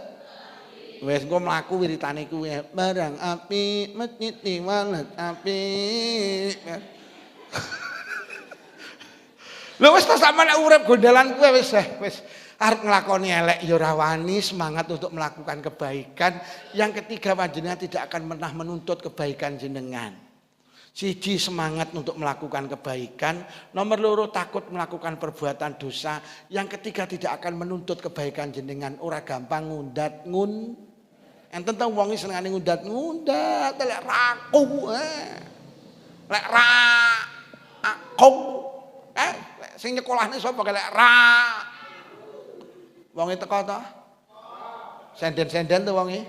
Wis engko mlaku wiritane kuwi. Barang api meniti wales api. Lho wis ta sampeyan urip gondalan kuwi wis arep nglakoni elek ya ora wani, semangat untuk melakukan kebaikan. Yang ketiga panjenengan tidak akan pernah menuntut kebaikan jenengan. Siji semangat untuk melakukan kebaikan, nomor loro takut melakukan perbuatan dosa. Yang ketiga tidak akan menuntut kebaikan jenengan, ora gampang ngundat enten tau wong senengane ngundat lek raku lek aku sing nyekolahne sapa lek wonge teko to? Senden-senden to wonge.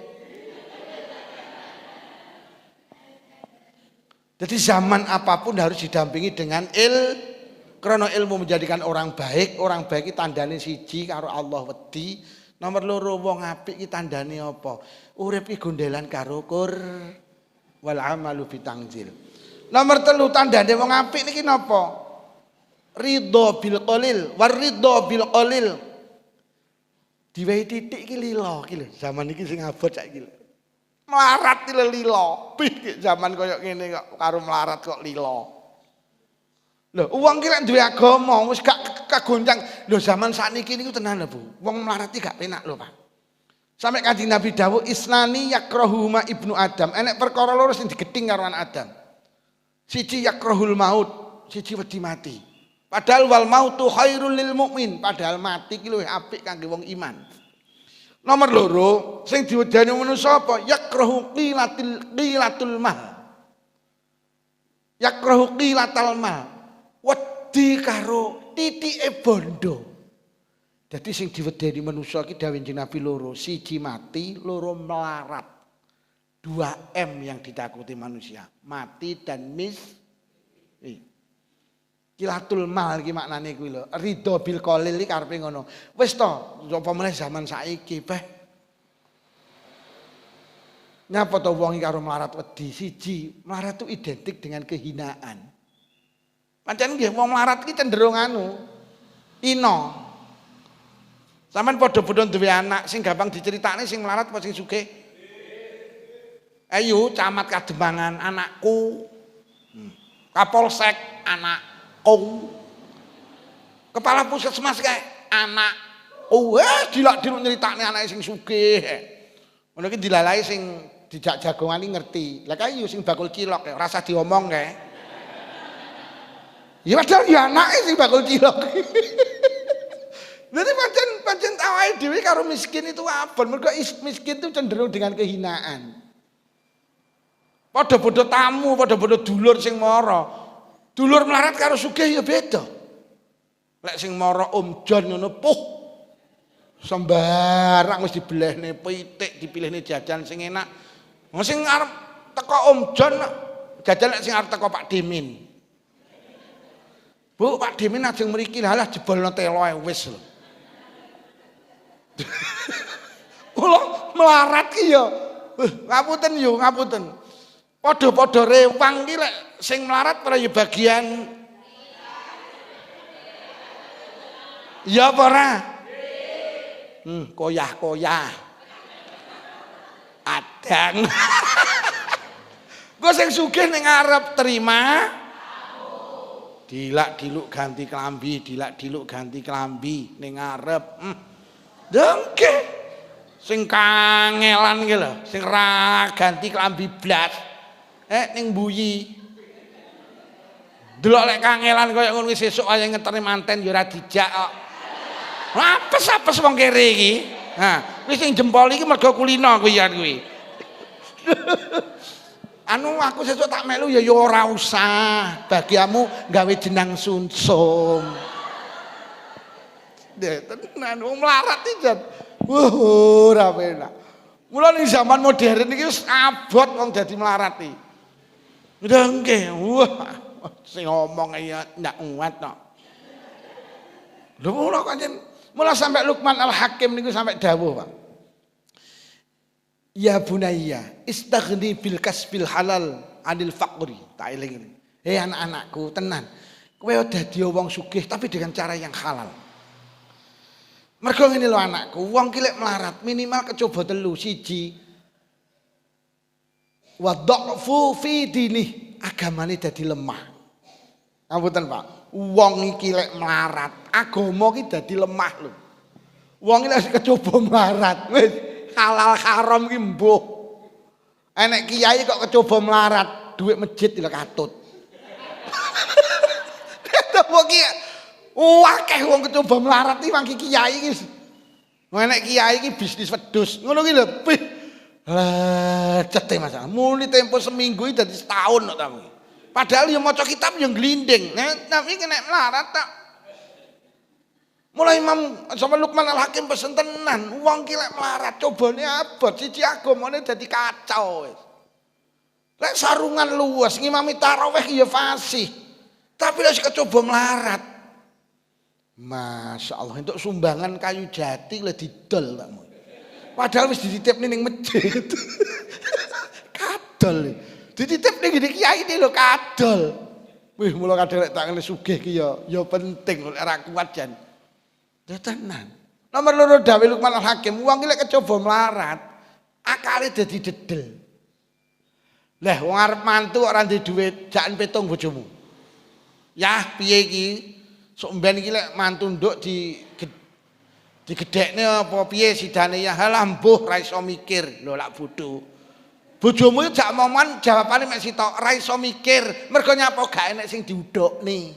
Jadi zaman apapun harus didampingi dengan karena ilmu menjadikan orang baik iki tandane siji karo Allah wedi. Nomor loro wong apik iki tandane apa? Urip iki gondelan karo wal amalu bitangzil. Nomor telu tandane wong apik niki napa? Ridho bil qalil, war ridho bil qalil. Diwehi titik iki lila iki lho. Zaman iki sing abot saiki lho. Melarat iki lila. Pih zaman koyo ngene kok karo melarat kok lila. Lho, wong ki lek duwe agama wis gak kagoncang. Lho zaman sakniki niku tenan lho, Bu. Wong melarat iki gak penak lho, Pak. Sampai Kanjeng Nabi dawuh isnani yakrahuma ibnu Adam. Enek perkara loro sing digething karo anak Adam. Siji yakrahul maut, siji wedi mati. Padahal wal mautu khairul lil mukmin, padahal mati ki luwih apik kangge wong iman. Nomor loro, sing diwedani manusa apa? Yakrahu qilatul mal. Yakrahu qilatal mal. Wedi karo titike bondo. Dadi sing diwedeni manusa ki dawuh Nabi loro, siji mati, loro melarat. 2M yang ditakuti manusia, mati dan Qilatul mal iki maknane kuwi lho. Ridho bil qalil iki karepe ngono. Wis to, apa meneh zaman saiki, Beh. Nyapa to wong iki karo melarat wedi? Siji, melarat itu identik dengan kehinaan. Pancen nggih wong melarat iki cenderung ino. Sampeyan padha-padha duwe anak sing gampang diceritakne sing melarat apa sing sugih? Ayo camat Kademangan anakku. Kapolsek anakku. Kepala puskesmas kae anakku. Dilak-diluk nyeritakne anake sing sugih. Ngono iki dilalahi sing dijak jagongani ngerti. Lah kae yo sing bakul cilok ya, ora usah diomong kae. Ya padahal ya anake sing bakul cilok. Jadi pancen awake dhewe karo miskin itu abon. Mergo miskin itu cenderung dengan kehinaan. Padha-padha tamu, padha-padha dulur sing mara. Dulur melarat karo sugih ya beda. Lek sing mara Om Jon ngono puh. Sembarang wis dibelehne pitik, dipilihne jajan sing enak. Wong sing arep teko Om Jon jajan lek sing arep teko Pak Dimin. Bu, Pak Dimin ajeng mriki lah jebolno telo wis lho. Kula melarat ki ya. Ngapunten yo, ngapunten. Padha-padha rewang ki lek sing melarat ora ya bagian ya apa ora? Koyah-koyah. Adang. Gue sing sugih ning ngarep terima. Dilak-diluk ganti klambi, dilak-diluk ganti klambi ning ngarep. Dengke. Sing kangelan ki lho, sing ra ganti klambi blas. Ning mbuyi. Delok lek kangelan kaya ngono wis sesuk ayo ngeteri manten ya ora dijak kok. Apes-apes wong kere iki. Ha, wis sing jempol iki mergo kulino kuwi ya kuwi. Anu aku sesuk tak melu ya ora usah. Bagiamu gawe jenang sunsum. Tenan wong melarat iki jan. Ora penak. Mula ning zaman modern iki wis abot wong dadi melarat iki. Udah nggih. Wah, sing ngomong ya ndak kuat kok. Lho mula pancen mula sampai Luqman Al-Hakim niku sampai dawuh, Pak. Ya bunayya, istaghni bil kasbil halal anil faqri. Tak eling. Anak-anakku, tenan. Kowe dadi wong sugih tapi dengan cara yang halal. Mergo ngene lho anakku, wong ki lek melarat minimal kecoba telu, siji wa dha'fu fi dini, agamane dadi lemah. Ngapunten, Pak. Wong iki lek melarat, agama ki dadi lemah lho. Wong iki lek kecoba melarat, wis halal haram ki mbuh. Enek kiai kok kecoba melarat, duit masjid dilek katut. Wong ki akeh wong kecoba melarat iki wong kiai iki. Enek kiai iki bisnis wedhus. Ngono ki lho. Lah cete masalah. Muni tempo seminggu iki dadi setahun kok tamu. Padahal yang maca kitab yang glinding. Tapi kena melarat tak. Mulai Imam sama Luqman Al-Hakim pesen tenan, wong ki lek melarat cobane abot, siji agamane dadi kacau wis. Lek sarungan luas ngimami tarawih ya fasih. Tapi lek kecoba melarat. Masya Allah untuk sumbangan kayu jati le didol takmu. Padahal wis dititipne ning masjid. Kadol. Dititip ning kiai iki lho kadol. Wih mula kadang lek tak ngene sugih ki ya penting lek ora kuat jan. Tenan. Nomor loro dawuh Luqman Al-Hakim, wong iki lek kecoba melarat, akale dadi dedel. Lah wong arep mantu ora ndek dhuwit, jakan petung bojomu. Yah piye iki? Sok mben iki lek mantu nduk digedhekne apa piye sidane ya halah mbuh ra iso mikir. Lho lak bodho. Bojomu jak momongan jawabane mek sitok ra iso mikir, mergo nyapa gak enek sing diudhokne.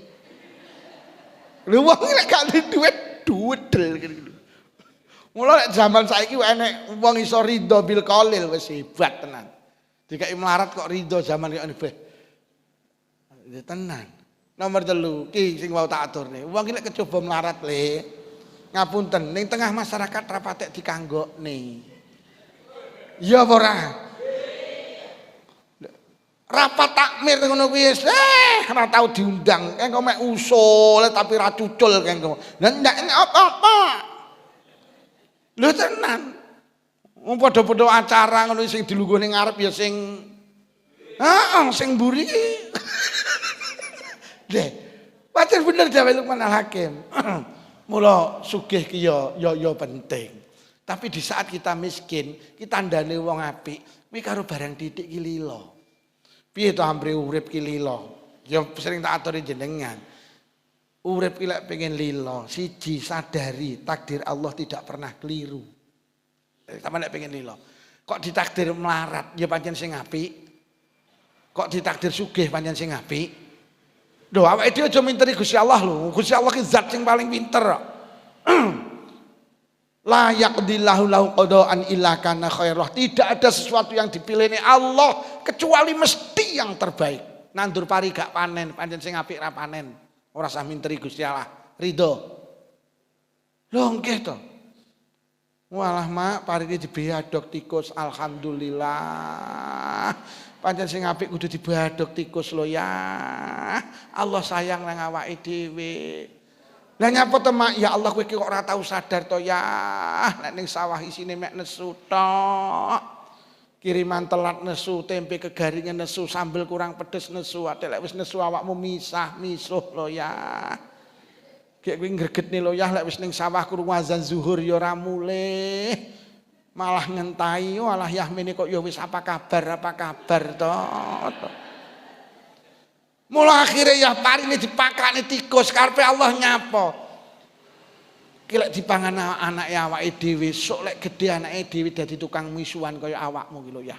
Lho wong lek gak duit duwedel gitu. Mula nek zaman saiki enek wong iso ridho bil qalil wis hebat tenan. Dikai melarat kok ridho zaman kok neh. Tenan. Nomor 3 ki sing wau tak aturne. Wong iki lek kecoba melarat le. Ngapunten ning tengah masyarakat ra patek dikanggokne. Ya apa ora? Rapat takmir ngono kuwi wis ora tau diundang. Engko mek usul tapi ra cucul kengko. Lah ndak apa-apa. Lho tenan. Wong padha-padha acara ngono sing dilungguh ning ngarep ya sing sing mburi. Deh. Pancen bener dawuh Luqman Al-Hakim. Mula sugih ki ya penting. Tapi di saat kita miskin, kita ndane wong apik, kuwi karo barang titik ki lilo. Piye to ambre urip ki lilo? Ya sering tak aturi jenengan. Urip ki lek pengen lilo, siji sadari takdir Allah tidak pernah keliru. Sama nek pengen lilo. Kok ditakdir melarat ya pancen sing apik. Kok ditakdir sugih pancen sing apik. Lho awake dhewe aja minteri Gusti Allah lho. Gusti Allah ki zat sing paling pinter. La yaqdillahu lahu qada'an illa kana khairah. Tidak ada sesuatu yang dipilihnya Allah kecuali mesti yang terbaik. Nandur pari gak panen, pancen sing apik ra panen. Ora usah minteri Gusti Allah, ridho. Lho nggih to. Walah mak parine dibeadok tikus, alhamdulillah. Pancen sing apik kudu dibeadok tikus lho ya. Allah sayang nang awake dhewe. Lah nyapa to mak, ya Allah kowe kok ora tau sadar to ya. Nek ning sawah isine mek nesu tok. Kiriman telat nesu, tempe kegaringan nesu, sambel kurang pedes nesu, ate lek wis nesu awakmu misah misuh lho ya. Kayak kowe ngregetne lho ya lek wis ning sawah krungu azan zuhur ya ora mulih. Malah ngentai walah Yahmini kok ya wis apa kabar to. Mula akhirnya ya parine dipakane tikus karepe Allah nyapa. Ki lek dipangan anake awake dhewe, sok lek gedhe anake dhewe dadi tukang misuhan kaya awakmu ki lho ya.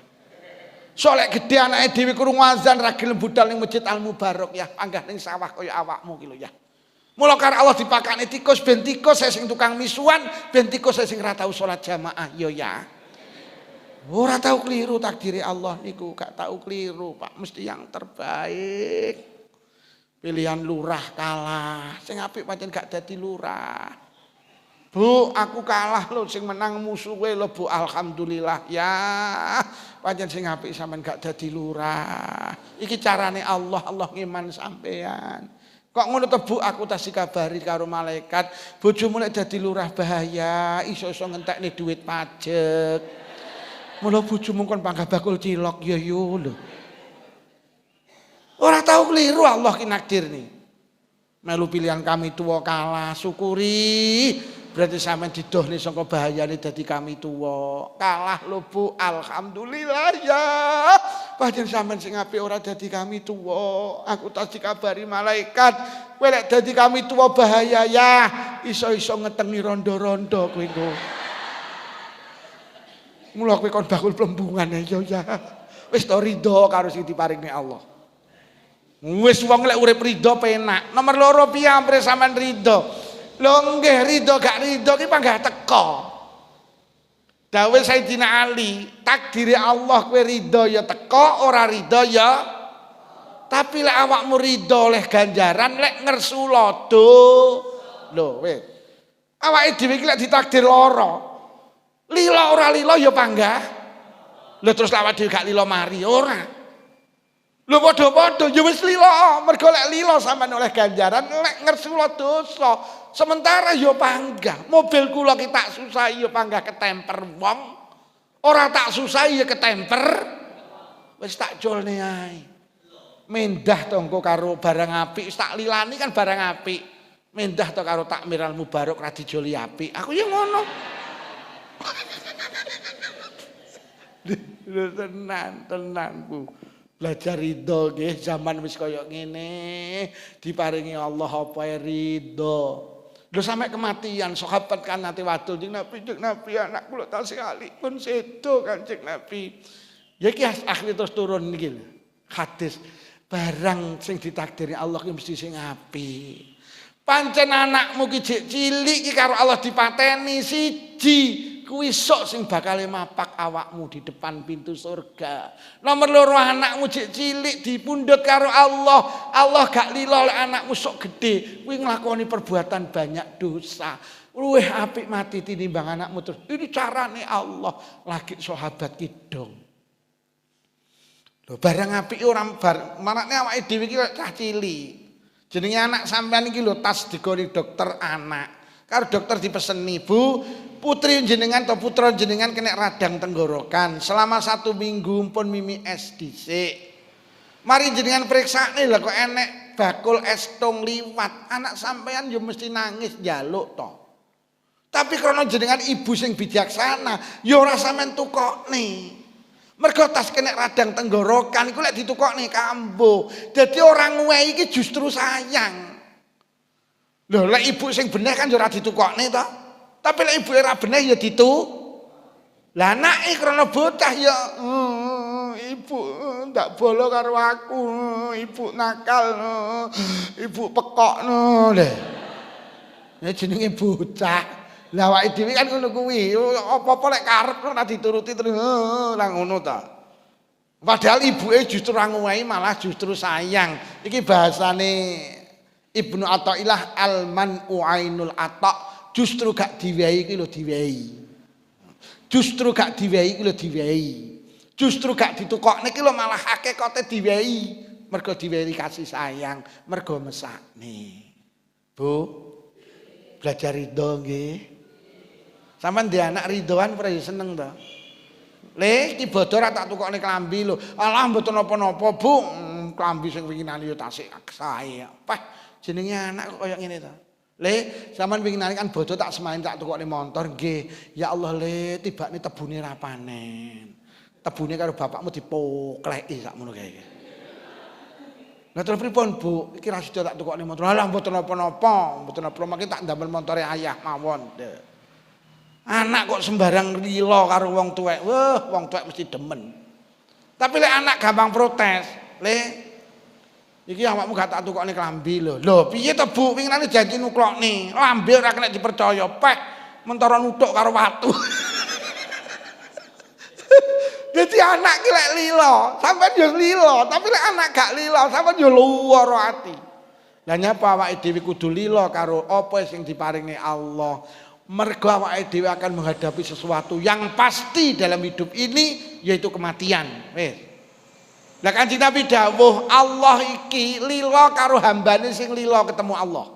Sok lek gedhe anake dhewe krungu azan ra gelem budal ning Masjid Al Mubarak ya, panggah ning sawah kaya awakmu ki lho ya. Mula karo Allah dipakane tikus ben tikus sing tukang misuhan, ben tikus sing ra tau salat jamaah yo ya. Ora tau keliru takdiri Allah niku, gak tau keliru, Pak, mesti yang terbaik. Pilihan lurah kalah, sing apik pancen gak dadi lurah. Bu, aku kalah lho, sing menang musuhe lho Bu, alhamdulillah ya. Pancen sing apik sampean gak dadi lurah. Iki carane Allah ngiman sampean. Kok ngono to Bu, aku tas dikabari karo malaikat, bojomu nek dadi lurah bahaya, iso-iso ngentekne duit pajak. Mula bojomu kon panggah bakul cilok ya yo lho. Ora tau keliru Allah ki nakdir nih. Melu pilihan kami tua kalah, syukuri. Berarti sampean didohne saka bahayane dadi kami tua. Kalah lho Bu, alhamdulillah ya. Pancen sampean sing apik ora dadi kami tua. Aku tas dikabari malaikat, kowe lek dadi kami tua bahaya ya. Iso-iso ngetengi rondo-rondo kowe engko. Mula kowe kon bakul plembungan ya. Wis to ridho karo sing diparingne Allah. Wis wong lek urip ridho penak. Nomor loro piye ampre sampean ridho? Lho nggih ridho gak ridho ki panggah teko. Dawuh Sayyidina Ali, takdire Allah kowe ridho ya teko, ora ridho ya. Tapi lek awakmu ridho oleh ganjaran, lek ngersu lodo. Lho wis. Awake dhewe iki lek ditakdir lara. Lilo ora lilo ya panggah. Lho terus awak dhewe gak lilo mari ora. Lho padha-padha ya wis lilo, mergo lek lilo sampean oleh ganjaran, lek ngersula dosa. Sementara ya panggah. Mobil kula ki tak susah ya panggah ketemper wong. Ora tak susah ya ketemper. Wis tak jolne ae. Mendah to engko karo barang apik, wis tak lilani kan barang apik. Mendah to karo takmir Al Mubarak ra dijoli apik. Aku ya ngono. Tenan Bu. Belajar ridho nggih, zaman wis kaya ngene, diparingi Allah apa ridho. Lho sampai kematian sahabat kan nanti wadul Kanjeng Nabi anak kula tasih ali pun sedo Kanjeng Nabi. Ya iki akhir terus turun iki hadis barang sing ditakdiri Allah ki mesti sing apik. Pancen anakmu ki jek cilik ki karo Allah dipateni siji kuwi sok sing bakal mapak awakmu di depan pintu surga. Nomor loro anakmu jek cilik dipundhut karo Allah. Allah gak lilo lek anakmu sok gedhe kuwi nglakoni perbuatan banyak dosa. Luwih apik mati tinimbang anakmu terus. Ini carane Allah. Lagi sahabat kidong. Lho barang apik ora manane awake dhewe iki cah cilik. Jenenge anak sampean iki lho tas digoni dokter anak. Karo dokter dipeseni, Bu, putri jenengan atau putra jenengan kena radang tenggorokan. Selama 1 minggu pun mimi es dhisik. Mari jenengan periksane lho kok enek bakul estung liwat, anak sampean yo mesti nangis njaluk to. Tapi krana jenengan ibu sing bijaksana, yo ora sampean tukokne. Mergo tas kena radang tenggorokan iku lek ditukokne kambo. Dadi orang nguwehi iki justru sayang. Lho lek ibu sing bener kan yo ora ditukokne to. Tapi lek ibu ora bener ya lah anake krana bocah ya ibu ndak bolo karo aku, ibu nakal, ibu pekok lho. Ya jenenge bocah. Lah awake dhewe kan ngono kuwi, apa-apa lek karep ora dituruti terus lah ngono ta. Padahal ibuke justru ora nguwahi malah justru sayang. Iki bahasane Ibnu Athaillah al-man'u ainul ata, justru gak diwehi iki lho diwehi. Justru gak diwehi iki lho diwehi. Justru gak ditukokne iki lho malah hakikate diwehi. Mergo diwehi kasih sayang, mergo mesakne. Bu, belajar ridho nggih. Sampeyan ndek anak ridhoan ora seneng to. Le iki bodho ora tak tukokne klambi lho. Alah mboten napa-napa, Bu. Klambi sing winginane yo tasik sae. Pah, jenenge anak kok koyo ngene to. Le, sampean winginane kan bodho tak semain tak tukokne motor nggih. Ya Allah le, tibane tebune ra panen. Tebune karo bapakmu dipokleki sakmono kae. Lah terus pripun, Bu? Iki ra sida tak tukokne motor. Alah mboten napa-napa, mboten napa mangke tak ndamel motore ayah mawon. Anak kok sembarang lilo karo wong tuwek. Wah, wong tuwek mesti demen. Tapi lek anak gampang protes. Le, iki awakmu gak tak tukokne klambi lho. Lho, piye to, Bu? Winginane janji nuklokne. Lambe ora kena dipercaya. Peh, mentara nuthuk karo watu. Jadi anak ki lek lilo, sampean yo lilo, tapi lek anak gak lilo, sampean yo luwara ati. Lah nyapa awake dhewe kudu lilo karo apa sing diparingi Allah. Mergo awake dhewe akan menghadapi sesuatu yang pasti dalam hidup ini yaitu kematian. Wis. Lah Kanjeng Nabi dawuh, Allah iki lilo karo hambane sing lilo ketemu Allah.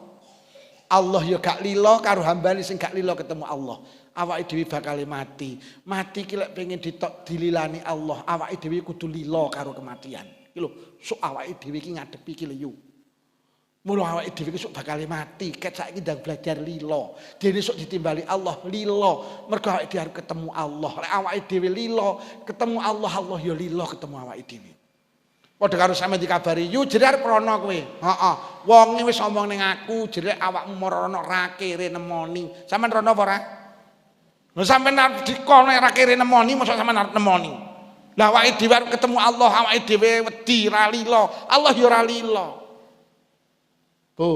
Allah ya gak lilo karo hambane sing gak lilo ketemu Allah. Awake dhewe bakal mati. Mati ki lek pengen dililani Allah, awake dhewe kudu lilo karo kematian. Iki lho, sok awake dhewe iki ngadepi ki lho. Mula awake dhewe ki sok bakal mati, ket saiki ndang belajar lilo. Dene sok ditimbali Allah lilo, mergo awake dhewe arep ketemu Allah. Lek awake dhewe lilo, ketemu Allah, Allah ya lilo ketemu awake dhewe. Padha karo sampe dikabari, "Yu jere arep rono kowe." Heeh. Wong wis omong ning aku, jere awakmu rono ra kere nemoni. Sampeyan rono apa ora? Lha sampeyan arep dikono ra kere nemoni, mosok sampeyan arep nemoni. Lah awake dhewe arep ketemu Allah, awake dhewe wedi ra lilo. Allah ya ora lilo. Bu,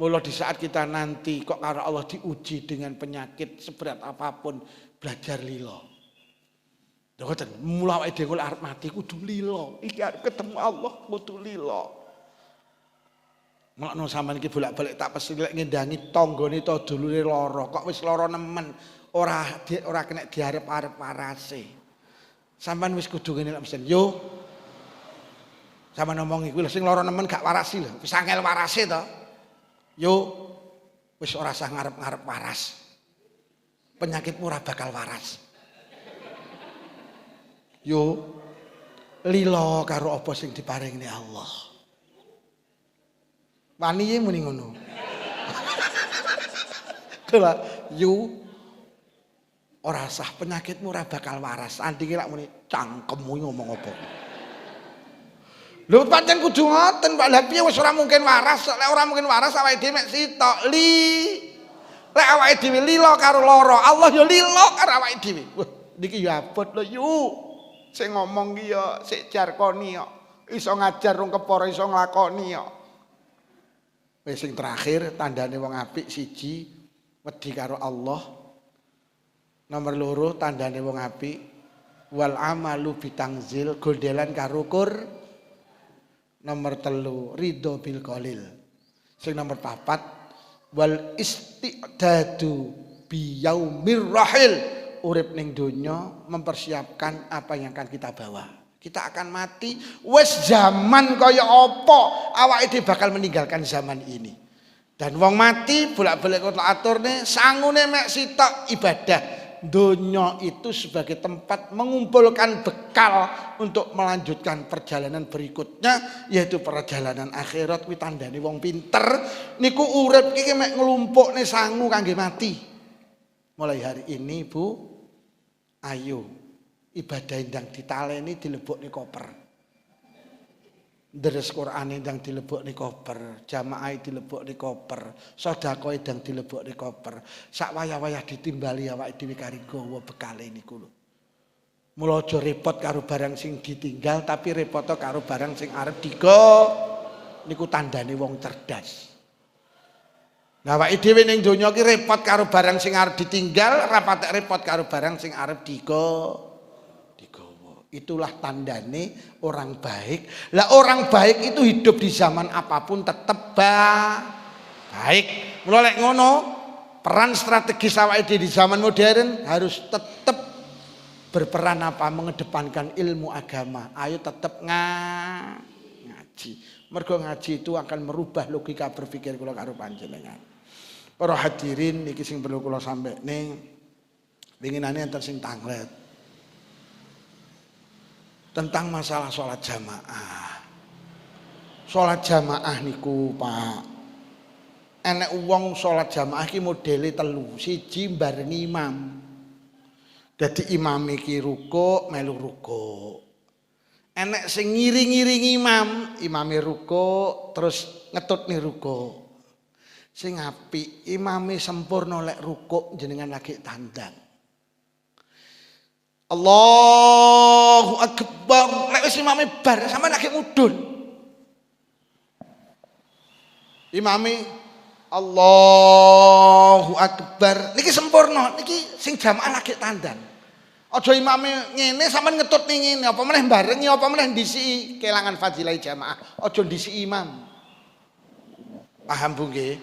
mula di saat kita nanti kok karo Allah diuji dengan penyakit seberat apapun, belajar lilo. Ngoten, mula awake dhewe arep mati kudu lilo. Iki arep ketemu Allah kudu lilo. Mulane sampean iki bolak-balik tak pesen lek ngendangi tanggane to dulure lara, kok wis lara nemen, ora kena diarep-arep warase. Sampean wis kudu ngene lek mesen, yo. Sampeyan ngomong iku lho sing lara nemen gak warasi lho, wis angel warase to. Yo wis ora usah ngarep-ngarep waras. Penyakitmu ora bakal waras. Yo lilo karo apa sing diparingi Allah. Wani muni ngono. Kala yo ora sah penyakitmu ora bakal waras. Andike lak muni cangkemmu ngomong apa. Lho pancen kudu ngoten Pak. Lah piye wis ora mungkin waras, lek ora mungkin waras awake dhewe mek sitok lek awake dhewe lilo karo lara, Allah ya lilo karo awake dhewe. Wah, niki ya abot lho yu. Sing ngomong ki ya sik jarkoni kok. Iso ngajar rung kepara iso nglakoni kok. Wis sing terakhir tandane wong apik siji wedi karo Allah. Nomor loro tandane wong apik wal amalu bitangzil goldelan karo Qur'an. Nomor telu ridho bil qalil. Sing nomor papat wal istidadu bi yaumir rahil. Urip ning donya mempersiapkan apa yang akan kita bawa. Kita akan mati, wis zaman kaya apa awake dhewe bakal meninggalkan zaman ini. Dan wong mati bolak-balik kok aturne sangune mek sitok ibadah. Donya itu sebagai tempat mengumpulkan bekal untuk melanjutkan perjalanan berikutnya, yaitu perjalanan akhirat. Kuwi tandane wong pinter niku urip iki mek nglumpukne sangu kangge mati. Mulai hari ini Bu, ayo ibadah ndang ditaleni dilebokne koper. Deres Qur'ane ndang dilebokne koper, jamaah dilebokne koper, sedekah ndang dilebokne koper. Sak wayah-wayah ditimbali awake dhewe kari gawa bekale niku lho. Mula aja repot karo barang sing ditinggal, tapi repot karo barang sing arep digo. Niku tandane wong cerdas. Nah awake dhewe ning donya iki repot karo barang sing arep ditinggal, ora patek repot karo barang sing arep digawa. Itulah tandane orang baik. Lah orang baik itu hidup di zaman apapun tetap baik. Mulai ngono, peran strategis awake di zaman modern harus tetap berperan apa? Mengedepankan ilmu agama. Ayo tetap ngaji. Mergo ngaji itu akan merubah logika berpikir kula karo panjenengan. Para hadirin niki sing perlu kula sampaikan, pinginane enten sing tanglet tentang masalah sholat jamaah. Sholat jamaah niku Pak, enek wong sholat jamaah ki modele telu. Siji barengi imam, dadi imam iki ruku melu ruku. Enek sing ngiring-ngiring imam, imame ruku terus ngetutne ruku. Sing apik imame sempurna lek ruku jenengan lagi tandang. Allahu Akbar. Nek wis imame bar sampean lagi mudhun. Imame Allahu Akbar. Niki sempurna, niki sing jamaah lagi tandang. Aja imame ngene sampean ngetut ning ngene, apa meneh barengi, apa meneh ndisiki kelangan fadilah jamaah. Aja ndisiki imam. Paham Bu nggih?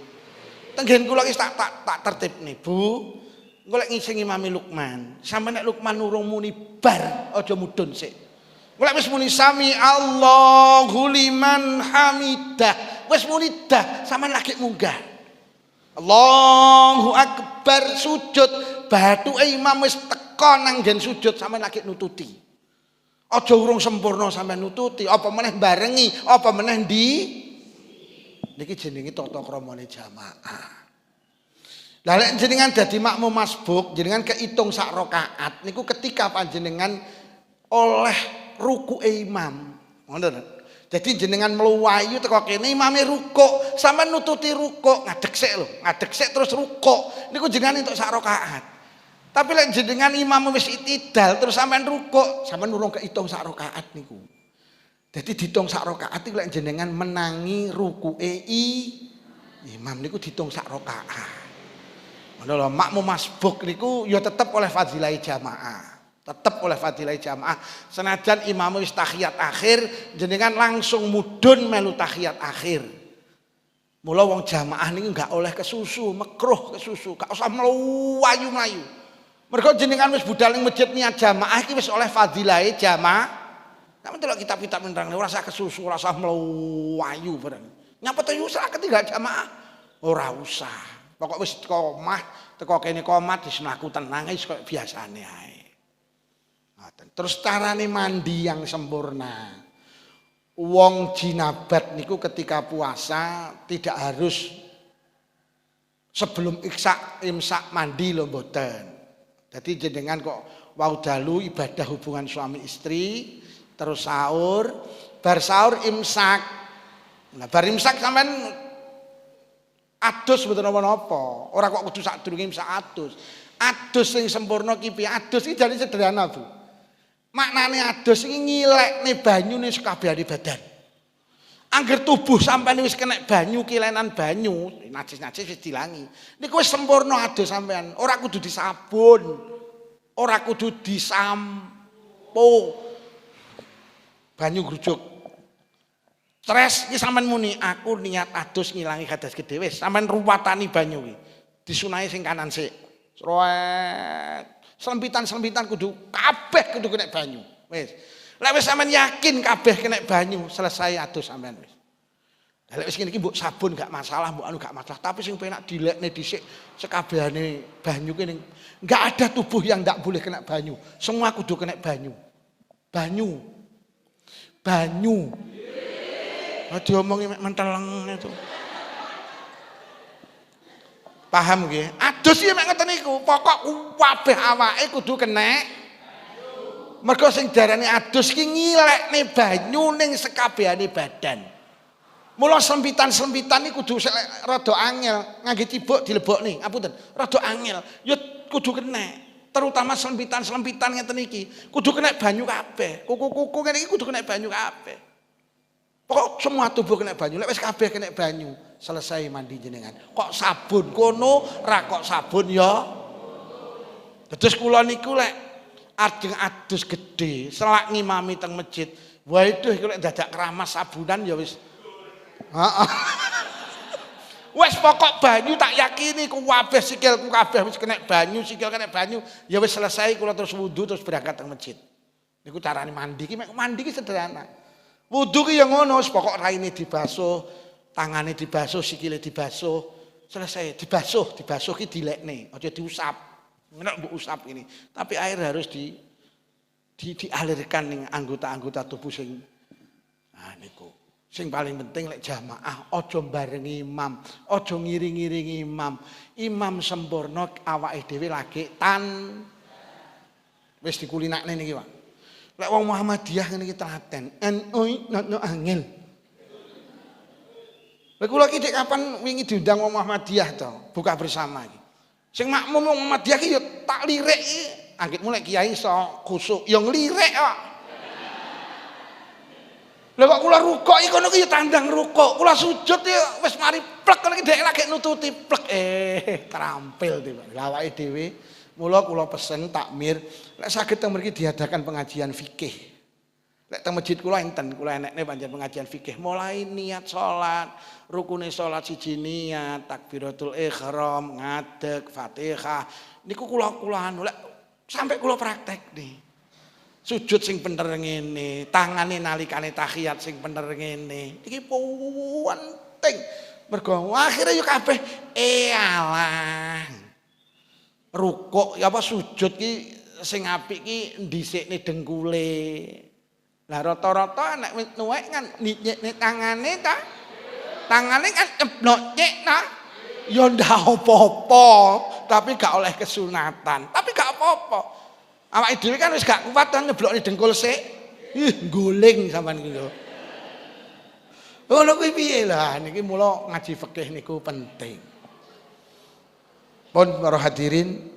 Tenggen kula iki tak tertibne, Bu. Golek ngising imami Lukman. Sampe nek Lukman urung muni bar, aja mudhun sik. Golek wis muni sami Allahu liman hamidah. Wis muni dah, sampean lagi munggah. Allahu Akbar sujud, bathuke imam wis teka nang nggen sujud, sampean lagi nututi. Aja urung sempurna sampean nututi, apa meneh barengi, apa meneh ndi. Niki jenenge tata kramane jamaah. Lah lek jenengan dadi makmum masbuk, jenengan keitung sak rakaat niku ketika panjenengan oleh rukuke imam. Ngoten. Jadi jenengan mluwayu teko kene imame rukuk, sampean nututi rukuk, ngadeg sik lho, ngadeg sik terus rukuk. Niku jenengan entuk sak rakaat. Tapi lek jenengan imam wis itidal terus sampean rukuk, sampean urung keitung sak rakaat niku. Jadi ditung sak rakaat iku lek jenengan menangi rukuke imam niku ditung sak rakaat. Ngono makmum masbuk niku ya tetep oleh fadilah jamaah. Tetep oleh fadilah jamaah. Senajan imam wis tahiyat akhir, jenengan langsung mudhun melu tahiyat akhir. Mula wong jamaah niku enggak oleh kesusu, makruh kesusu, gak usah mlayu-mlayu. Mergo jenengan wis budal ning masjid niat jamaah iki wis oleh fadilah jamaah. Nek mendelok kitab-kitab nerang ora usah kesusu, ora usah mlayu bareng. Nyapa to yo sak ketinggal jamaah? Ora usah. Pokok wis teko omah, teko kene komat wis mlaku tenang wis koyo biasane ae. Ngoten. Terus carane mandi yang sempurna. Wong jinabat niku ketika puasa tidak harus sebelum imsak mandi lho mboten. Jadi jenengan kok wau dalu ibadah hubungan suami istri, terus sahur, bar sahur imsak. Nah bar imsak sampean adus mboten napa-napa. Ora kok kudu sadurunge imsak adus. Adus sing sempurna ki piye? Adus iki jane sederhana, Bu. Maknane adus iki ngilekne banyune sakabehane badan. Angger tubuh sampean wis kena banyu, kilenan banyu, najis-najis wis dilangi. Niku wis sempurna adus sampean. Ora kudu disabun. Ora kudu disampo. Banyu grujuk. Stres iki sampean muni, aku niat adus ngilangi hadas gedhe wis, sampean ruwatani banyu iki. Disunahi sing kanan sik. Sroet. Selempitan-selempitan kudu kabeh kudu kena banyu. Wis. Lek wis sampean yakin kabeh kena banyu, selesai adus sampean wis. Lah wis ngene iki mbok sabun gak masalah, mbok anu gak masalah, tapi sing penak dilekne dhisik sekabehane banyu ki ning enggak ada tubuh yang enggak boleh kena banyu. Semua kudu kena banyu. Banyu. Banyu. Diomongi mek menteleng itu. Paham nggih? Adus iki mek ngoten niku, pokok kabeh awake kudu kena. Mergo sing diarani adus ki ngilekne banyu ning sekabehane badan. Mula sempitan-sempitan iki kudu rada angel, ngangge cibuk dilebokne. Apunten, rada angel. Ya kudu kena. Terutama sempitan-sempitan ngeten iki, kudu kena banyu kabeh. Kuku-kuku ngene iki kudu kena banyu kabeh. Pokok semua tubuh kena banyu, lek wis kabeh kena banyu, selesai mandi jenengan. Kok sabun kono, ra kok sabun ya. Terus kula niku lek ajeng adus gede, selak ngimami teng masjid. Waduh iku lek dadak keramas sabunan ya wis. Heeh. Wis pokok banyu tak yakini ku kabeh sikilku kabeh wis kena banyu, sikil kena banyu, ya wis selesai kula terus wudu terus berangkat teng masjid. Niku carane mandi ki mek mandi ki sederhana. Wudu ki ya ngono, pokok raine dibasuh, tangane dibasuh, sikile dibasuh, selesai dibasuh ki dilekne, aja diusap. Nek mbok usap ini, tapi air harus dialirkan ning anggota-anggota tubuh sing niku. Sing paling penting lek jamaah aja barengi imam, aja ngiring-ngiringi imam. Imam sempurna awake dhewe lagi wis dikulinakne niki, Pak. Lek wong Muhammadiyah ngene iki telaten. No angel. Lek kula iki kapan wingi diundang wong Muhammadiyah to, buka bersama iki. Sing makmum wong Muhammadiyah iki ya tak lirik iki. Anggitmu lek kiai iso khusuk, ya nglirik kok. Lha kok kula rukuk iki kono ki ya tandang rukuk. Kula sujud ya wis mari plek kono iki dhek lagi nututi plek. Terampil tiba. Awake dhewe mula kula pesen takmir, lek saged teng mriki diadakan pengajian fikih. Lek teng masjid kula enten, kula enekne panjenengan pengajian fikih. Mulai niat salat, rukune salat siji niat, takbiratul ihram, ngadeg, Fatihah. Niku kula anu lek sampai kula praktek nih. Sujud sing bener ngene, tangane nalikane tahiyat sing bener ngene. Iki penting. Mergo akhire yo kabeh alah. Rukuk ya apa sujud ki sing apik ki dhisikne dengkule. Lah rata-rata nek nuwek kan nyekne tangane ta. Tangane kan nyeblok ta. Ya ndak apa-apa, tapi gak oleh kesunatan. Tapi gak apa-apa. Awake dhewe kan wis gak kuat kan nyeblokne dengkul sik. Guling sampean iki lho. Ngono kuwi piye lah niki mula ngaji fikih niku penting. Pun para hadirin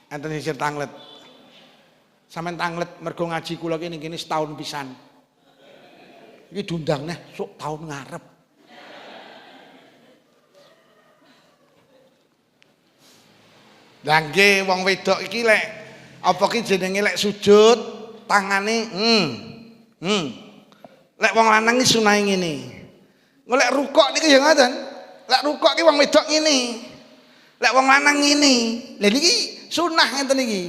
enten sing tanglet. Sampeyan tanglet mergo ngaji kula ki ning kene setahun pisan. Iki diundang neh sok tahun ngarep. Lah nggih wong wedok iki lek apa ki jenenge lek sujud tangane Lek wong lanang iki sunah ngene. Golek rukuk niki ya ngoten. Lek rukuk ki wong wedok ngene. Lek wong lanang ngene. Lah niki sunah ngeten iki.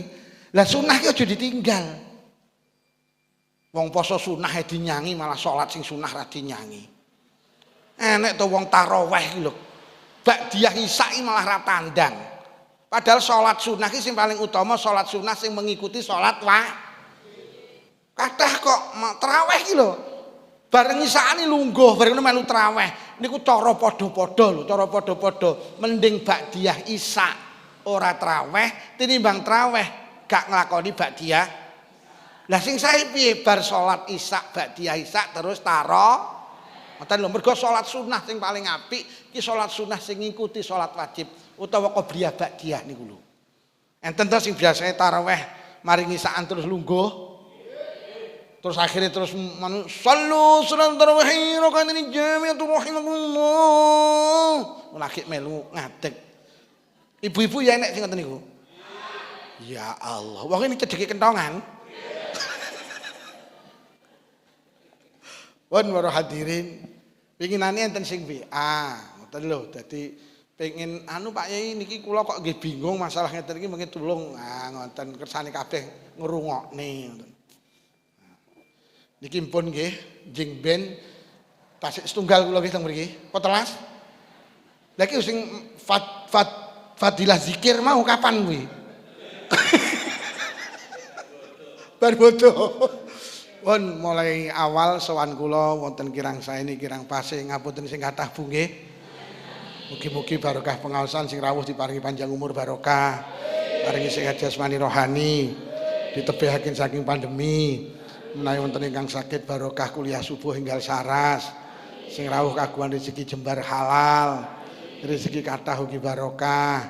Lah sunah ki aja ditinggal. Wong poso sunah dinyangi malah salat sing sunah ra dinyangi. Enek to wong tarawih ki lho. Ba'diyah isya ki malah ra tandang. Padahal salat sunah ki sing paling utama salat sunah sing mengikuti salat kathah kok tarawih ki lho. Bareng isyaane lungguh, bareng melu traweh. Niku cara padha-padha lho, cara padha-padha. Mending ba'diyah isya ora traweh tinimbang traweh gak nglakoni ba'diyah. Lah sing sae piye bar salat isya ba'diyah isya terus taro. Ngoten lho, mergo salat sunah sing paling apik ki salat sunah sing ngikuti salat wajib utawa qobliyah ba'diyah niku lho. Enten to sing biasane taraweh maring isyaan terus lungguh. Terus akhirnya terus sallu salat tarawih rakaat ini jami'atu rahimakumullah. Lagi melu ngadeg. Ibu-ibu ya enek sing ngoten niku. Ya Allah, wong ini cedheke kentongan. Wan para hadirin, pinginane enten sing ngoten lho. Dadi pengen anu Pak Yai niki kula kok nggih bingung masalah ngeten iki mengki tulung ngoten kersane kabeh ngrungokne ngoten. Niki pun nggih jeng ben tasik setunggal kula nggih teng mriki. Apa telas? Lah iki sing fadilah zikir mau kapan kuwi? Bar bodoh. Pun mulai awal sowan kula wonten kirang saeni kirang pase ngapunten sing kathah Bu nggih. Mugi-mugi barokah pengaosan sing rawuh diparingi panjang umur barokah. Paringi sehat jasmani rohani. Ditebihaken saking pandemi. Menawi wonten ingkang sakit barokah kuliah subuh enggal saras. Sing rawuh kagungan rezeki jembar halal. Rezeki kathah ugi barokah.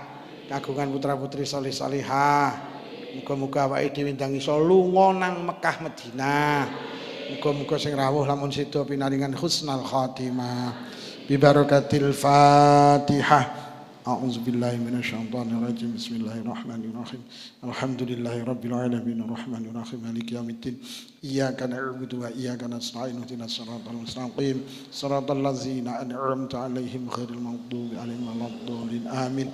Kagungan putra-putri salih salihah. Muga-muga awake dhewe ndang iso lunga nang Mekah Madinah. Muga-muga sing rawuh lamun sida pinaringan husnul khatimah. Bi barakatil Fatihah. A'udzubillahi minasyaitonir rajim. Bismillahirrahmanirrahim. Alhamdulillahi rabbil alamin arrahmanir rahim maliki yaumiddin. Iyyaka na'budu wa iyyaka nasta'in ihdinas siratal mustaqim. Siratal ladzina an'amta 'alaihim ghairil maghdubi 'alaihim waladdallin. Amin.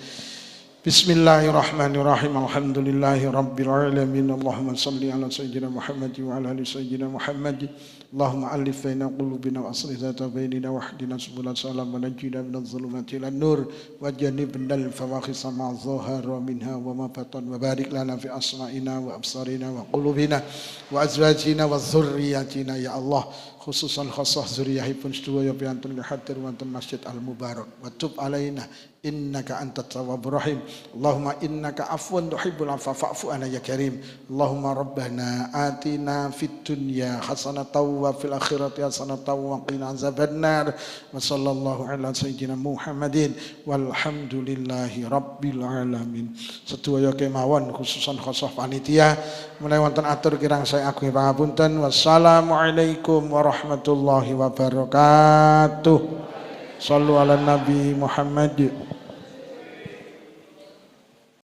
Bismillahirrahmanirrahim. Alhamdulillahi rabbil alamin. Allahumma shalli ala sayyidina Muhammad wa ala ali sayyidina Muhammad. Allahumma alif baina qulubina wa aslih dhata bainina wa hdina subulal salam wa najjina minadh dhulumati ilan nur wa jannibnal fawahisha ma dhahara minha wa ma batan wa barik lana fi asma'ina wa absarina wa qulubina wa azwajina wa dhurriyyatina ya Allah. Khususan khasah zuriyahipun sedaya piantun hadir wonten Masjid Al Mubarak wa tub alaina innaka antat tawwabur rahim. Allahumma innaka afwan tuhibbul afwa fa'fu anna ya karim. Allahumma rabbana atina fid dunya hasanatan wa fil akhirati hasanatan wa qina azabannar. Wa sallallahu ala sayyidina Muhammadin walhamdulillahi rabbil alamin. Sedaya kemawon khususan khasah panitia menawi wonten atur kirang saya agung pangapunten. Wassalamualaikum warahmatullahi wabarakatuh. Sallu ala Nabi Muhammad.